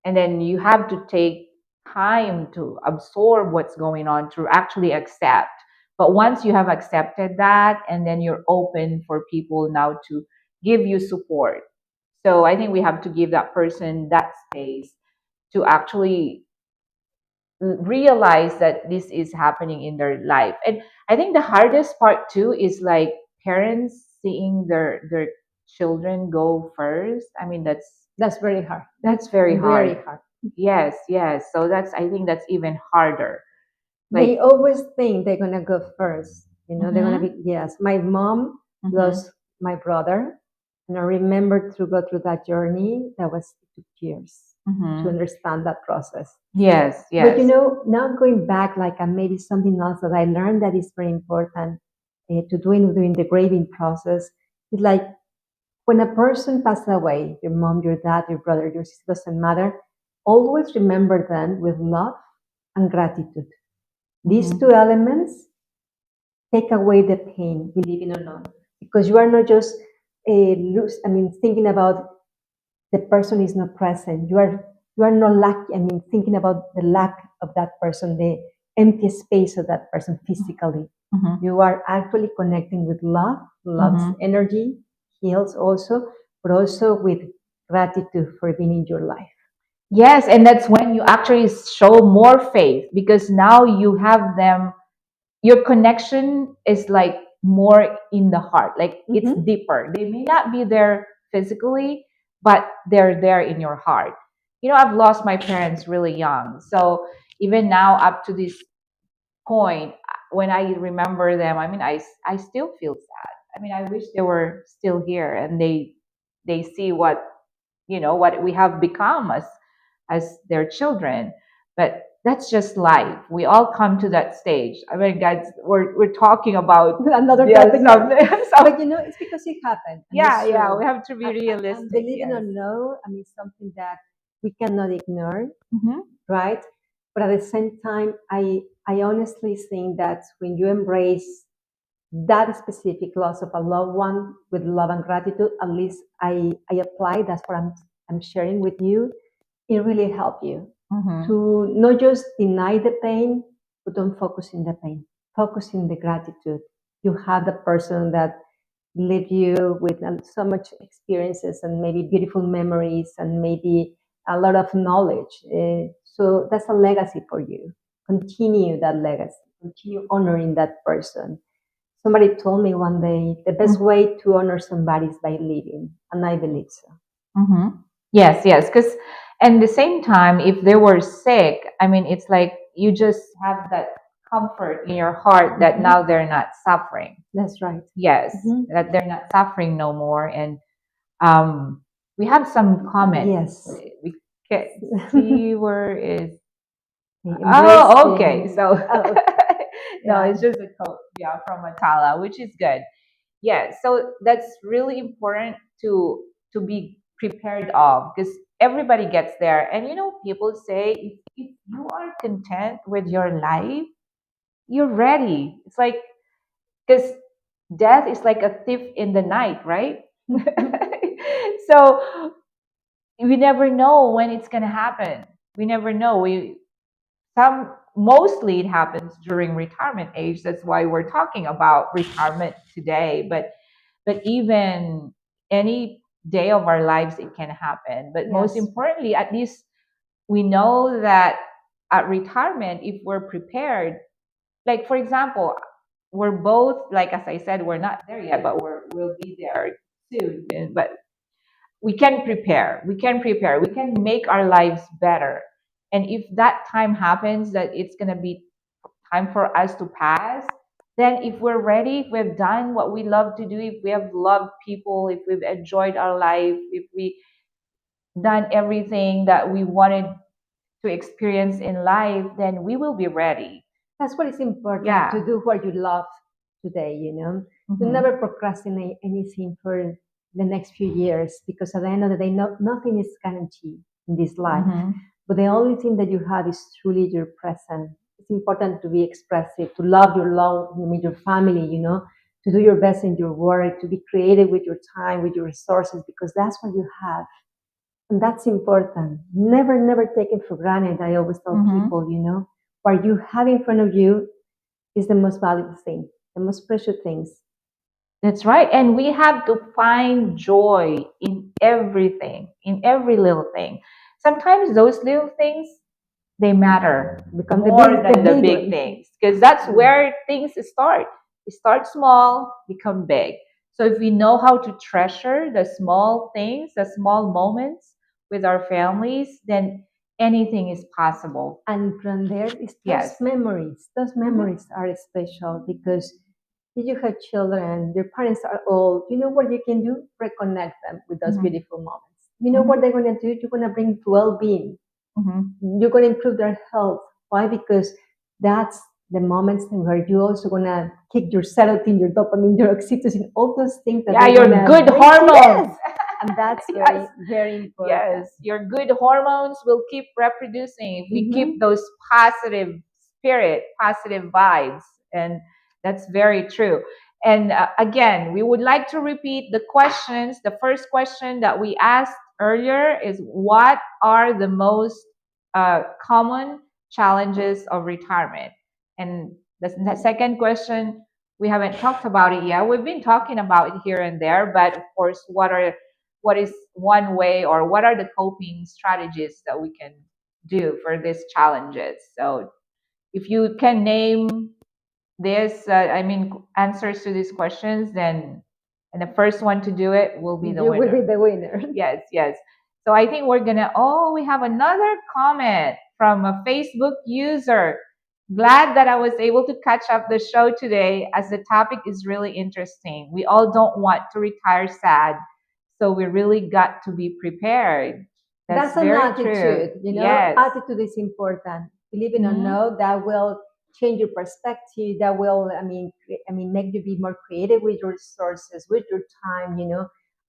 Speaker 5: and then you have to take time to absorb what's going on, to actually accept. But once you have accepted that, and then you're open for people now to give you support. So I think we have to give that person that space to actually realize that this is happening in their life. And I think the hardest part too is like parents seeing their children go first. I mean,
Speaker 6: that's very hard.
Speaker 5: That's very hard.
Speaker 6: Very hard.
Speaker 5: Yes, yes. So I think that's even harder.
Speaker 6: They always think they're gonna go first. They're gonna be, yes. My mom lost my brother, and I remember to go through that journey. That was 2 years to understand that process.
Speaker 5: Yes, yes.
Speaker 6: But now going back, like maybe something else that I learned that is very important to doing during the grieving process is like when a person passes away, your mom, your dad, your brother, your sister, doesn't matter. Always remember them with love and gratitude. These two elements take away the pain, believe it or not, because you are not just thinking about the person is not present. You are not lucky. Thinking about the lack of that person, the empty space of that person physically. You are actually connecting with love. Love's energy heals also, but also with gratitude for being in your life.
Speaker 5: Yes, and that's when you actually show more faith, because now you have them. Your connection is like more in the heart, like it's deeper. They may not be there physically, but they're there in your heart. I've lost my parents really young, so even now up to this point, when I remember them, I still feel sad. I wish they were still here and they see what we have become as their children. But that's just life. We all come to that stage. Guys, we're talking about
Speaker 6: another topic. But it's because it happened.
Speaker 5: Yeah, we have to be realistic.
Speaker 6: Believe it or no, something that we cannot ignore, right? But at the same time, I honestly think that when you embrace that specific loss of a loved one with love and gratitude, at least I apply. That's what I'm sharing with you. It really helped you. to not just deny the pain, but don't focus in the pain. Focus in the gratitude. You have the person that leave you with so much experiences and maybe beautiful memories and maybe a lot of knowledge. So that's a legacy for you. Continue that legacy. Continue honoring that person. Somebody told me one day the best way to honor somebody is by living, and I believe so.
Speaker 5: Yes, yes. Because, and the same time, if they were sick, I mean, it's like you just have that comfort in your heart that now they're not suffering.
Speaker 6: That's right.
Speaker 5: Yes, that they're not suffering no more. And we have some comments.
Speaker 6: Yes.
Speaker 5: We can see where is.
Speaker 6: Embrace
Speaker 5: okay.
Speaker 6: them.
Speaker 5: So no,
Speaker 6: Yeah.
Speaker 5: it's just a quote, yeah, from Atala, which is good. Yeah, so that's really important to be prepared of, because everybody gets there. And people say if you are content with your life, you're ready. It's like, because death is like a thief in the night, right? So we never know when it's gonna happen. We never know. Mostly it happens during retirement age. That's why we're talking about retirement today. But even any day of our lives it can happen. But most
Speaker 6: Yes.
Speaker 5: importantly, at least we know that at retirement, if we're prepared, like for example, we're both, like as I said, we're not there yet, but we'll be there soon. But we can make our lives better. And if that time happens that it's going to be time for us to pass, then if we're ready, if we've done what we love to do, if we have loved people, if we've enjoyed our life, if we done everything that we wanted to experience in life, then we will be ready.
Speaker 6: That's what is important,
Speaker 5: Yeah.
Speaker 6: to do what you love today, to never procrastinate anything for the next few years, because at the end of the day, nothing is guaranteed in this life. But the only thing that you have is truly your present. It's important to be expressive, to love your family, to do your best in your work, to be creative with your time, with your resources, because that's what you have. And that's important. Never, never take it for granted. I always tell people, what you have in front of you is the most valuable thing, the most precious things.
Speaker 5: That's right. And we have to find joy in everything, in every little thing. Sometimes those little things, they matter
Speaker 6: Become
Speaker 5: more than the big
Speaker 6: one.
Speaker 5: things, because that's where things start. They start small, become big. So if we know how to treasure the small things, the small moments with our families, then anything is possible.
Speaker 6: And from there is those
Speaker 5: Yes.
Speaker 6: memories. Those memories are special because if you have children, your parents are old, you know what you can do? Reconnect them with those beautiful moments. You know what they're going to do? You're going to bring well-being. You're going to improve their health. Why? Because that's the moments where you're also going to kick your serotonin, your dopamine, your oxytocin, all those things that
Speaker 5: your good hormones.
Speaker 6: Yes. And that's very, very important.
Speaker 5: Yes, your good hormones will keep reproducing if we keep those positive spirit, positive vibes. And that's very true. And again, we would like to repeat the questions. The first question that we asked earlier is, what are the most common challenges of retirement? And the second question, we haven't talked about it yet. We've been talking about it here and there, but of course, what is one way, or what are the coping strategies that we can do for these challenges? So if you can name this, answers to these questions, then, and the first one to do it will be the winner.
Speaker 6: You will be the winner.
Speaker 5: Yes, yes. So I think we have another comment from a Facebook user. Glad that I was able to catch up the show today, as the topic is really interesting. We all don't want to retire sad, so we really got to be prepared.
Speaker 6: That's an
Speaker 5: very
Speaker 6: attitude,
Speaker 5: true. Yes.
Speaker 6: Attitude is important. Believe it or not, that will change your perspective. That will, make you be more creative with your resources, with your time,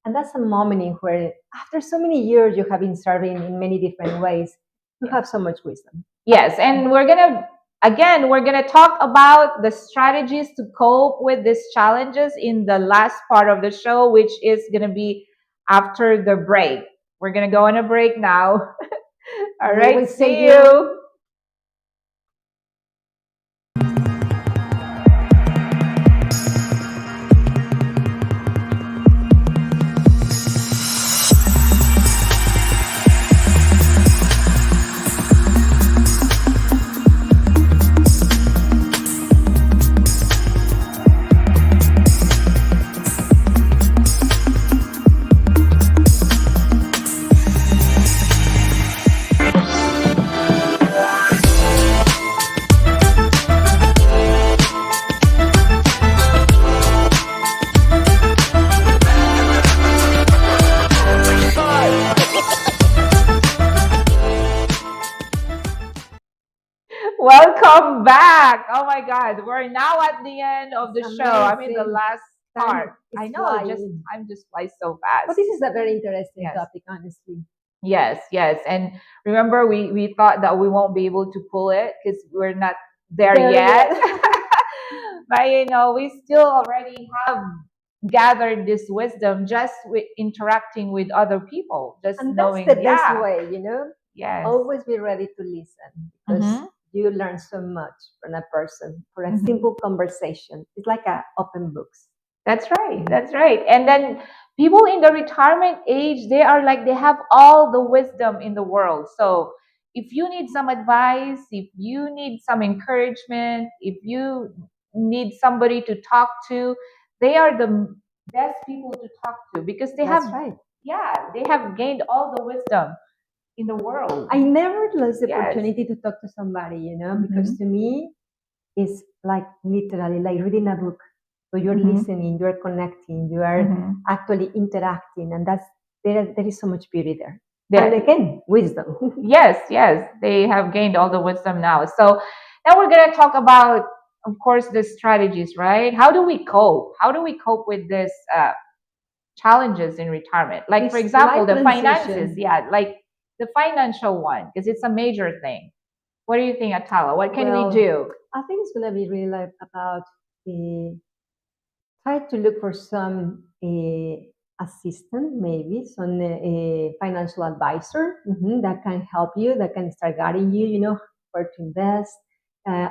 Speaker 6: And that's a moment in where, after so many years, you have been serving in many different ways. You have so much wisdom.
Speaker 5: Yes, and we're gonna talk about the strategies to cope with these challenges in the last part of the show, which is gonna be after the break. We're gonna go on a break now. All
Speaker 6: We
Speaker 5: right,
Speaker 6: will
Speaker 5: see
Speaker 6: see you.
Speaker 5: you. Welcome back. Oh my God, we're now at the end of the
Speaker 6: It's
Speaker 5: show. I mean, the
Speaker 6: amazing.
Speaker 5: last
Speaker 6: Time
Speaker 5: part.
Speaker 6: is
Speaker 5: I know,
Speaker 6: flying.
Speaker 5: time just flies so
Speaker 6: But
Speaker 5: fast.
Speaker 6: this is a very interesting
Speaker 5: Yes.
Speaker 6: topic, honestly.
Speaker 5: Yes, yes. And remember, we thought that we won't be able to pull it because we're not there
Speaker 6: There
Speaker 5: yet.
Speaker 6: yet.
Speaker 5: But we still already have gathered this wisdom just with interacting with other people, just
Speaker 6: And that's
Speaker 5: knowing,
Speaker 6: the best
Speaker 5: yeah,
Speaker 6: way, you know?
Speaker 5: yes.
Speaker 6: Always be ready to listen because
Speaker 5: Mhm.
Speaker 6: you learn so much from a person, for a
Speaker 5: Mhm.
Speaker 6: simple conversation. It's like a open books.
Speaker 5: That's right. That's right. And then people in the retirement age, they are like they have all the wisdom in the world. So if you need some advice, if you need some encouragement, if you need somebody to talk to, they are the best people to talk to because they
Speaker 6: That's
Speaker 5: have,
Speaker 6: right.
Speaker 5: yeah, they have gained all the wisdom in the world.
Speaker 6: I never lost the
Speaker 5: Yes.
Speaker 6: opportunity to talk to somebody, you know,
Speaker 5: Mhm.
Speaker 6: because to me, it's like literally like reading a book. So you're
Speaker 5: Mhm.
Speaker 6: listening, you're connecting, you are
Speaker 5: Mhm.
Speaker 6: actually interacting, and there is so much beauty there.
Speaker 5: Yeah.
Speaker 6: And again, wisdom.
Speaker 5: Yes, yes, they have gained all the wisdom now. So now we're going to talk about, of course, the strategies, right? How do we cope? How do we cope with this challenges in retirement? Like, for
Speaker 6: This
Speaker 5: example,
Speaker 6: life
Speaker 5: the finances.
Speaker 6: transition.
Speaker 5: Yeah, like the financial one, because it's a major thing. What do you think, Atala? What can
Speaker 6: Well,
Speaker 5: we do?
Speaker 6: I think it's gonna be really like about try to look for some assistant, maybe some financial advisor that can help you, that can start guiding you, you know, where to invest.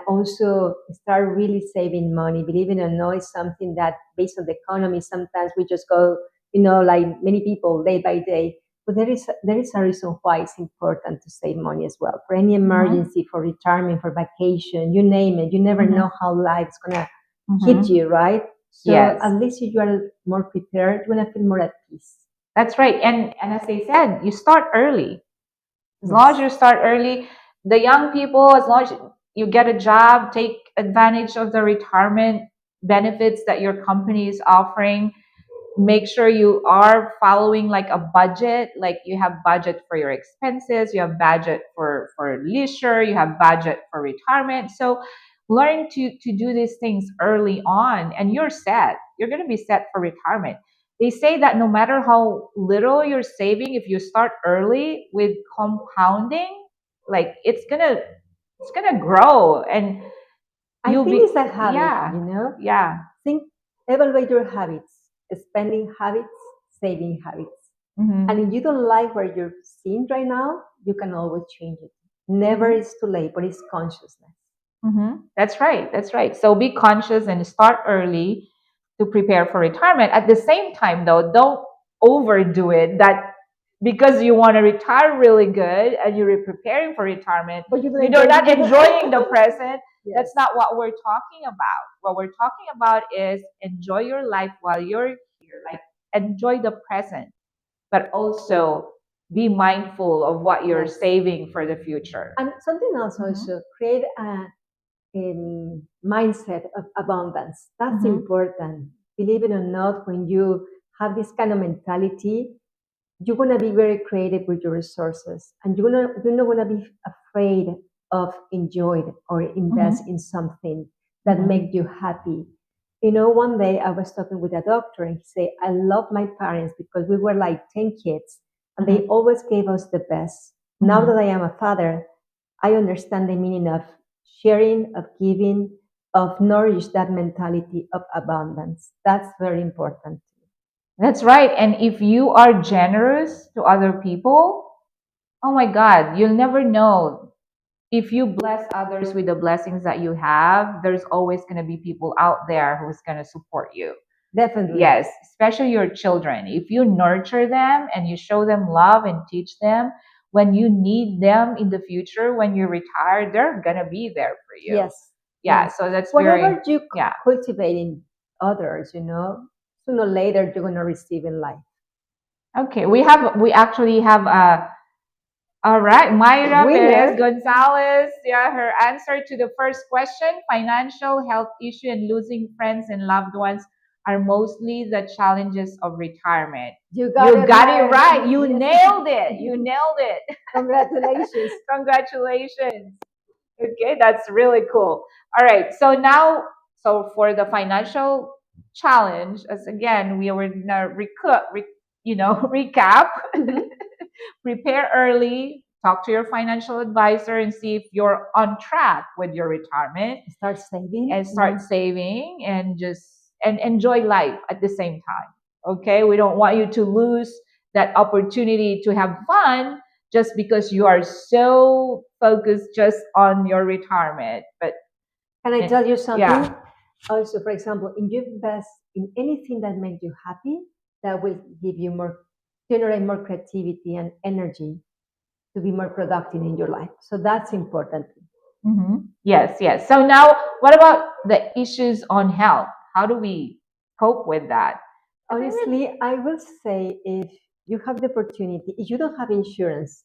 Speaker 6: Also, start really saving money. Believe it or not, it's something that based on the economy, sometimes we just go, you know, like many people day by day. But there is a reason why it's important to save money as well for any emergency, for retirement, for vacation, you name it. You never know how life's gonna hit you, right? So
Speaker 5: Yes.
Speaker 6: at least you are more prepared, you're gonna feel more at peace.
Speaker 5: That's right. And as they said, you start early. As long as you start early, the young people, as long as you get a job, take advantage of the retirement benefits that your company is offering. Make sure you are following like a budget, like you have budget for your expenses, you have budget for leisure, you have budget for retirement. So learn to do these things early on and you're set. You're going to be set for retirement. They say that no matter how little you're saving, if you start early with compounding, like it's gonna grow and
Speaker 6: I
Speaker 5: you'll
Speaker 6: think
Speaker 5: be,
Speaker 6: it's a habit,
Speaker 5: yeah,
Speaker 6: you know.
Speaker 5: yeah.
Speaker 6: Think, evaluate your habits, spending habits, saving habits.
Speaker 5: Mhm.
Speaker 6: And if you don't like where you're seeing right now, you can always change it. Never is too late, but it's consciousness.
Speaker 5: That's right. That's right. So be conscious and start early to prepare for retirement. At the same time, though, don't overdo it. That because you want to retire really good and you're preparing for retirement,
Speaker 6: But
Speaker 5: you're not enjoying the present.
Speaker 6: Yes.
Speaker 5: That's not what we're talking about. What we're talking about is enjoy your life while you're here. Like enjoy the present, but also be mindful of what you're
Speaker 6: Yes.
Speaker 5: saving for the future.
Speaker 6: And something else also, create a mindset of abundance. That's important. Believe it or not, when you have this kind of mentality, you're gonna be very creative with your resources, and you're not gonna be afraid of enjoy it or invest in something that makes you happy. You know, one day I was talking with a doctor, and he said, "I love my parents because we were like 10 kids, and they always gave us the best. Now that I am a father, I understand the meaning of sharing, of giving, of nourish that mentality of abundance. That's very important."
Speaker 5: That's right. And if you are generous to other people, Oh my God, you'll never know. If you bless others with the blessings that you have, there's always going to be people out there who's going to support you.
Speaker 6: Definitely.
Speaker 5: Yes, especially your children. If you nurture them and you show them love and teach them, when you need them in the future, when you retire, they're going to be there for you.
Speaker 6: Yes.
Speaker 5: Yeah,
Speaker 6: Yes.
Speaker 5: so that's
Speaker 6: Whatever
Speaker 5: very,
Speaker 6: you
Speaker 5: yeah.
Speaker 6: cultivate in others, sooner or later you're gonna receive in life.
Speaker 5: Okay, we actually have all right, Myra
Speaker 6: Winner.
Speaker 5: Perez Gonzalez. Yeah, her answer to the first question: financial health issue and losing friends and loved ones are mostly the challenges of retirement.
Speaker 6: You got
Speaker 5: it right. You
Speaker 6: Yes.
Speaker 5: nailed it. You nailed it.
Speaker 6: Congratulations.
Speaker 5: Congratulations. Okay, that's really cool. All right, so now, so for the financial challenge, as again we were gonna recap. Prepare early, talk to your financial advisor and see if you're on track with your retirement.
Speaker 6: Start saving.
Speaker 5: And start saving and just and enjoy life at the same time. Okay? We don't want you to lose that opportunity to have fun just because you are so focused just on your retirement. But
Speaker 6: can I tell you something?
Speaker 5: Yeah.
Speaker 6: Also, for example, if you invest in anything that makes you happy, that will give you generate more creativity and energy to be more productive in your life. So that's important.
Speaker 5: Mm-hmm. Yes, yes. So now, what about the issues on health? How do we cope with that?
Speaker 6: Honestly, I will say if you have the opportunity, if you don't have insurance,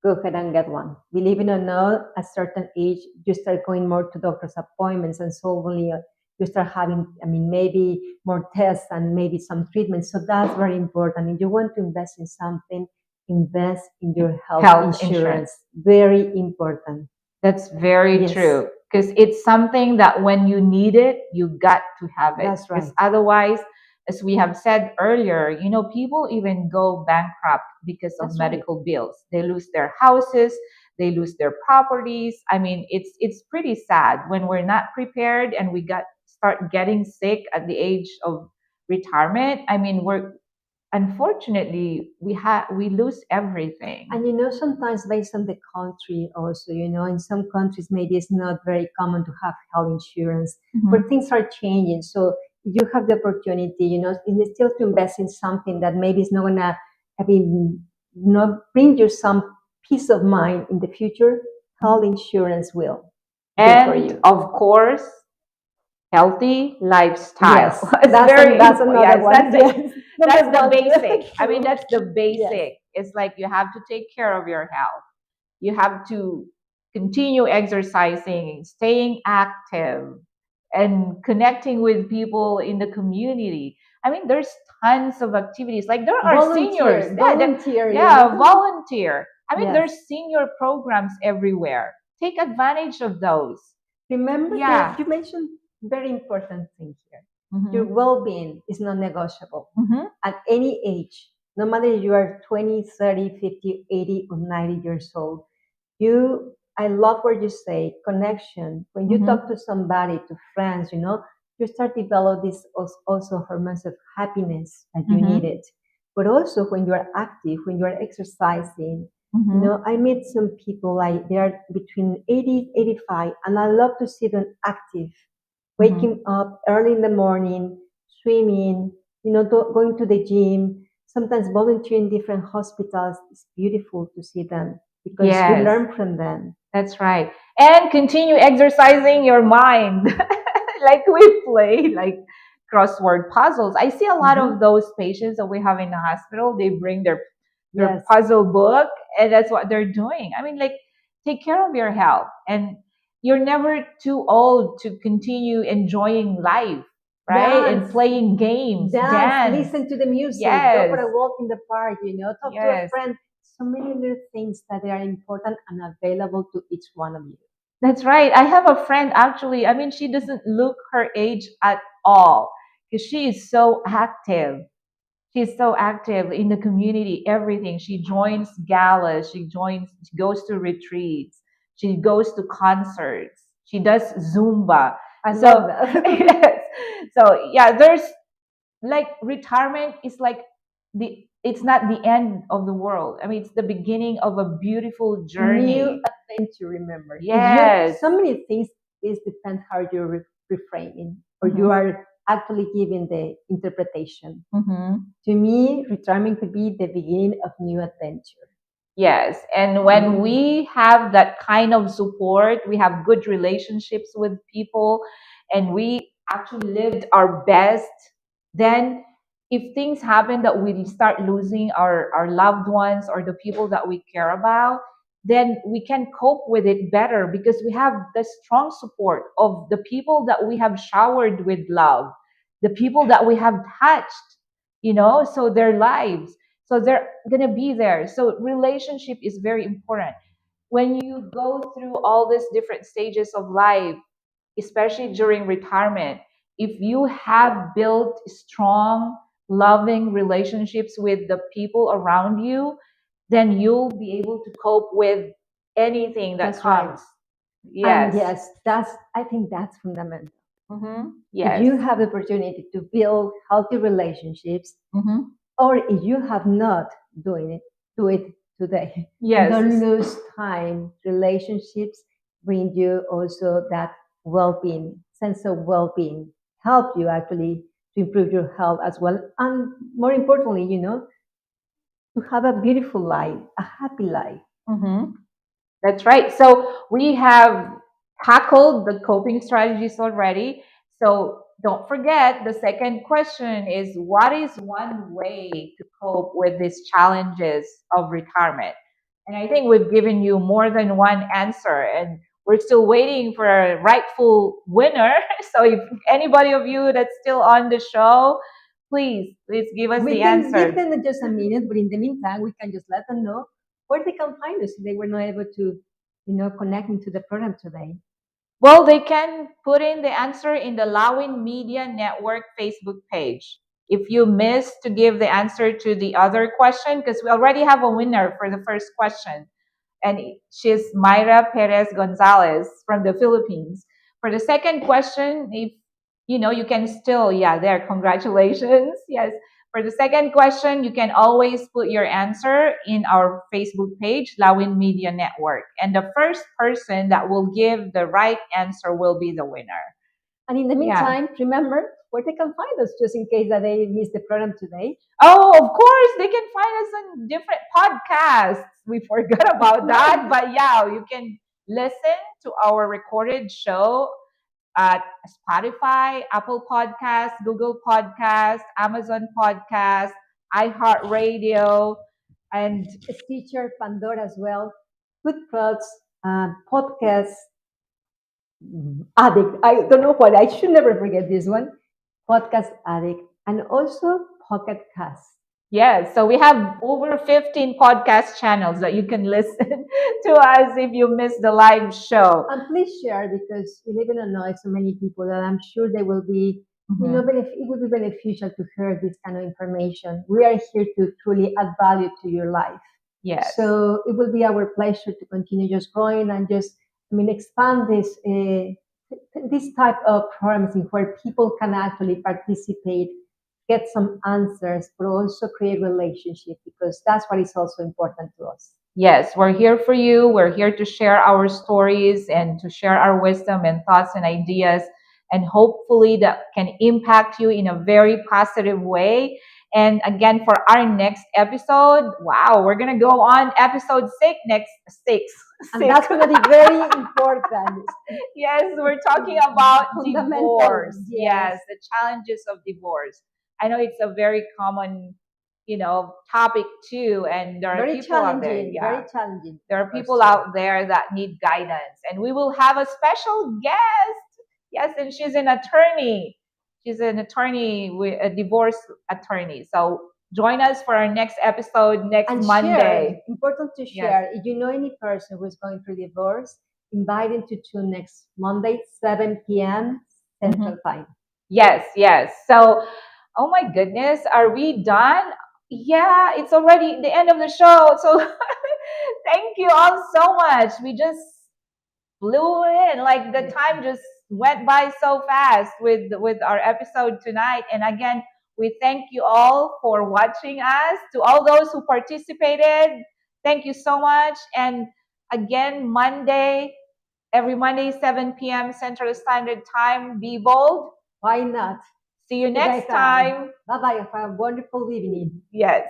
Speaker 6: go ahead and get one. Believe it or not, at a certain age, you start going more to doctor's appointments and suddenly you start having, maybe more tests and maybe some treatments. So that's very important. If you want to invest in something, invest in your health insurance. Very important.
Speaker 5: That's very true. Because it's something that when you need it, you got to have it.
Speaker 6: That's right.
Speaker 5: Because otherwise, as we have said earlier, people even go bankrupt because of medical bills. They lose their houses, they lose their properties. I mean, it's pretty sad when we're not prepared and we start getting sick at the age of retirement. I mean, unfortunately we lose everything.
Speaker 6: And sometimes based on the country also, in some countries maybe it's not very common to have health insurance, but things are changing. So you have the opportunity, still to invest in something that maybe is not gonna bring you some peace of mind in the future. Health insurance will.
Speaker 5: And for you. Of course, healthy lifestyle.
Speaker 6: Yes, that's another one.
Speaker 5: That's the basic. I mean, that's the basic. Yes. It's like you have to take care of your health. You have to continue exercising, staying active, and connecting with people in the community. I mean, there's tons of activities. Like there are seniors.
Speaker 6: Volunteer.
Speaker 5: Volunteer. I mean, there's senior programs everywhere. Take advantage of those.
Speaker 6: Remember that you mentioned very important thing here. Your well-being is non negotiable at any age, no matter if you are 20, 30, 50, 80, or 90 years old. I love what you say, connection. When you talk to somebody, to friends, you start develop this also hormones of happiness that you needed. But also when you are active, when you are exercising, I meet some people like they are between 80, 85, and I love to see them active, waking up early in the morning, swimming, going to the gym, sometimes volunteering in different hospitals. It's beautiful to see them because you learn from them.
Speaker 5: That's right. And continue exercising your mind. Like we play like crossword puzzles. I see a lot of those patients that we have in the hospital. They bring their puzzle book and that's what they're doing. I mean, like, take care of your health and you're never too old to continue enjoying life, right? And playing games, dance.
Speaker 6: Listen to the music, go for a walk in the park, talk to a friend. So many little things that they are important and available to each one of you.
Speaker 5: That's right. I have a friend actually. I mean, she doesn't look her age at all because she is so active. She's so active in the community, everything. She joins galas, she goes to retreats, she goes to concerts, she does Zumba.
Speaker 6: I love that.
Speaker 5: Yes. So yeah, there's like retirement is like the it's not the end of the world. I mean, it's the beginning of a beautiful journey.
Speaker 6: New adventure, remember.
Speaker 5: Yes.
Speaker 6: So many things, it depends how you're reframing or you are actually giving the interpretation. To me, retirement could be the beginning of new adventure.
Speaker 5: Yes. And when we have that kind of support, we have good relationships with people, and we actually lived our best, then if things happen that we start losing our loved ones or the people that we care about, then we can cope with it better because we have the strong support of the people that we have showered with love, the people that we have touched, so their lives. So they're going to be there. So relationship is very important. When you go through all these different stages of life, especially during retirement, if you have built strong, loving relationships with the people around you, then you'll be able to cope with anything that
Speaker 6: That's right.
Speaker 5: comes. Yes.
Speaker 6: And yes, I think that's fundamental.
Speaker 5: Yes.
Speaker 6: If you have the opportunity to build healthy relationships, or if you have not doing it, do it today.
Speaker 5: Yes.
Speaker 6: Don't lose time. Relationships bring you also that well-being, sense of well-being, help you actually to improve your health as well. And more importantly, to have a beautiful life, a happy life.
Speaker 5: That's right. So we have tackled the coping strategies already. So don't forget, the second question is, what is one way to cope with these challenges of retirement? And I think we've given you more than one answer, and we're still waiting for a rightful winner. So if anybody of you that's still on the show, please give us the answer.
Speaker 6: Give them just a minute, but in the meantime, we can just let them know where they can find us if they were not able to, connect into the program today.
Speaker 5: Well, they can put in the answer in the Lawin Media Network Facebook page. If you missed to give the answer to the other question, because we already have a winner for the first question, and she's Myra Perez Gonzalez from the Philippines. For the second question, if you can still, there, congratulations. Yes. For the second question, you can always put your answer in our Facebook page, Lawin Media Network. And the first person that will give the right answer will be the winner.
Speaker 6: And in the meantime, remember where they can find us just in case that they missed the program today.
Speaker 5: Oh, of course, they can find us on different podcasts. We forgot about that. But you can listen to our recorded show at Spotify, Apple Podcasts, Google Podcasts, Amazon Podcasts, iHeartRadio, and
Speaker 6: Stitcher, Pandora as well. Food Plots, Podcast Addict. I don't know what. I should never forget this one. Podcast Addict, and also Pocket Cast.
Speaker 5: Yes, so we have over 15 podcast channels that you can listen to us if you missed the live show.
Speaker 6: And please share, because we live in a noise, so many people that I'm sure they will be, it will be beneficial to hear this kind of information. We are here to truly add value to your life.
Speaker 5: Yes.
Speaker 6: So it will be our pleasure to continue just growing and just, expand this type of programs in where people can actually participate, get some answers, but also create relationship, because that's what is also important to us.
Speaker 5: Yes, we're here for you. We're here to share our stories and to share our wisdom and thoughts and ideas, and hopefully that can impact you in a very positive way. And again, for our next episode, we're going to go on episode 6 next 6.
Speaker 6: And that's going to be very important.
Speaker 5: Yes, we're talking about divorce. Yes, the challenges of divorce. I know it's a very common, topic too, and there are
Speaker 6: very
Speaker 5: people out there.
Speaker 6: Very challenging.
Speaker 5: There are people out there that need guidance, and we will have a special guest. Yes, and she's an attorney. She's an attorney, a divorce attorney. So join us for our next episode next Monday.
Speaker 6: Important to share. If you know any person who is going through divorce, invite them to tune next Monday, 7 p.m. Central Time.
Speaker 5: Yes. So, oh my goodness, are we done? Yeah, it's already the end of the show. So thank you all so much. We just flew in. Like the time just went by so fast with our episode tonight. And again, We thank you all for watching us. To all those who participated, thank you so much. And again, every Monday, 7 p.m. Central Standard Time. Be bold.
Speaker 6: Why not?
Speaker 5: See you next time.
Speaker 6: Bye-bye. Have a wonderful evening.
Speaker 5: Yes.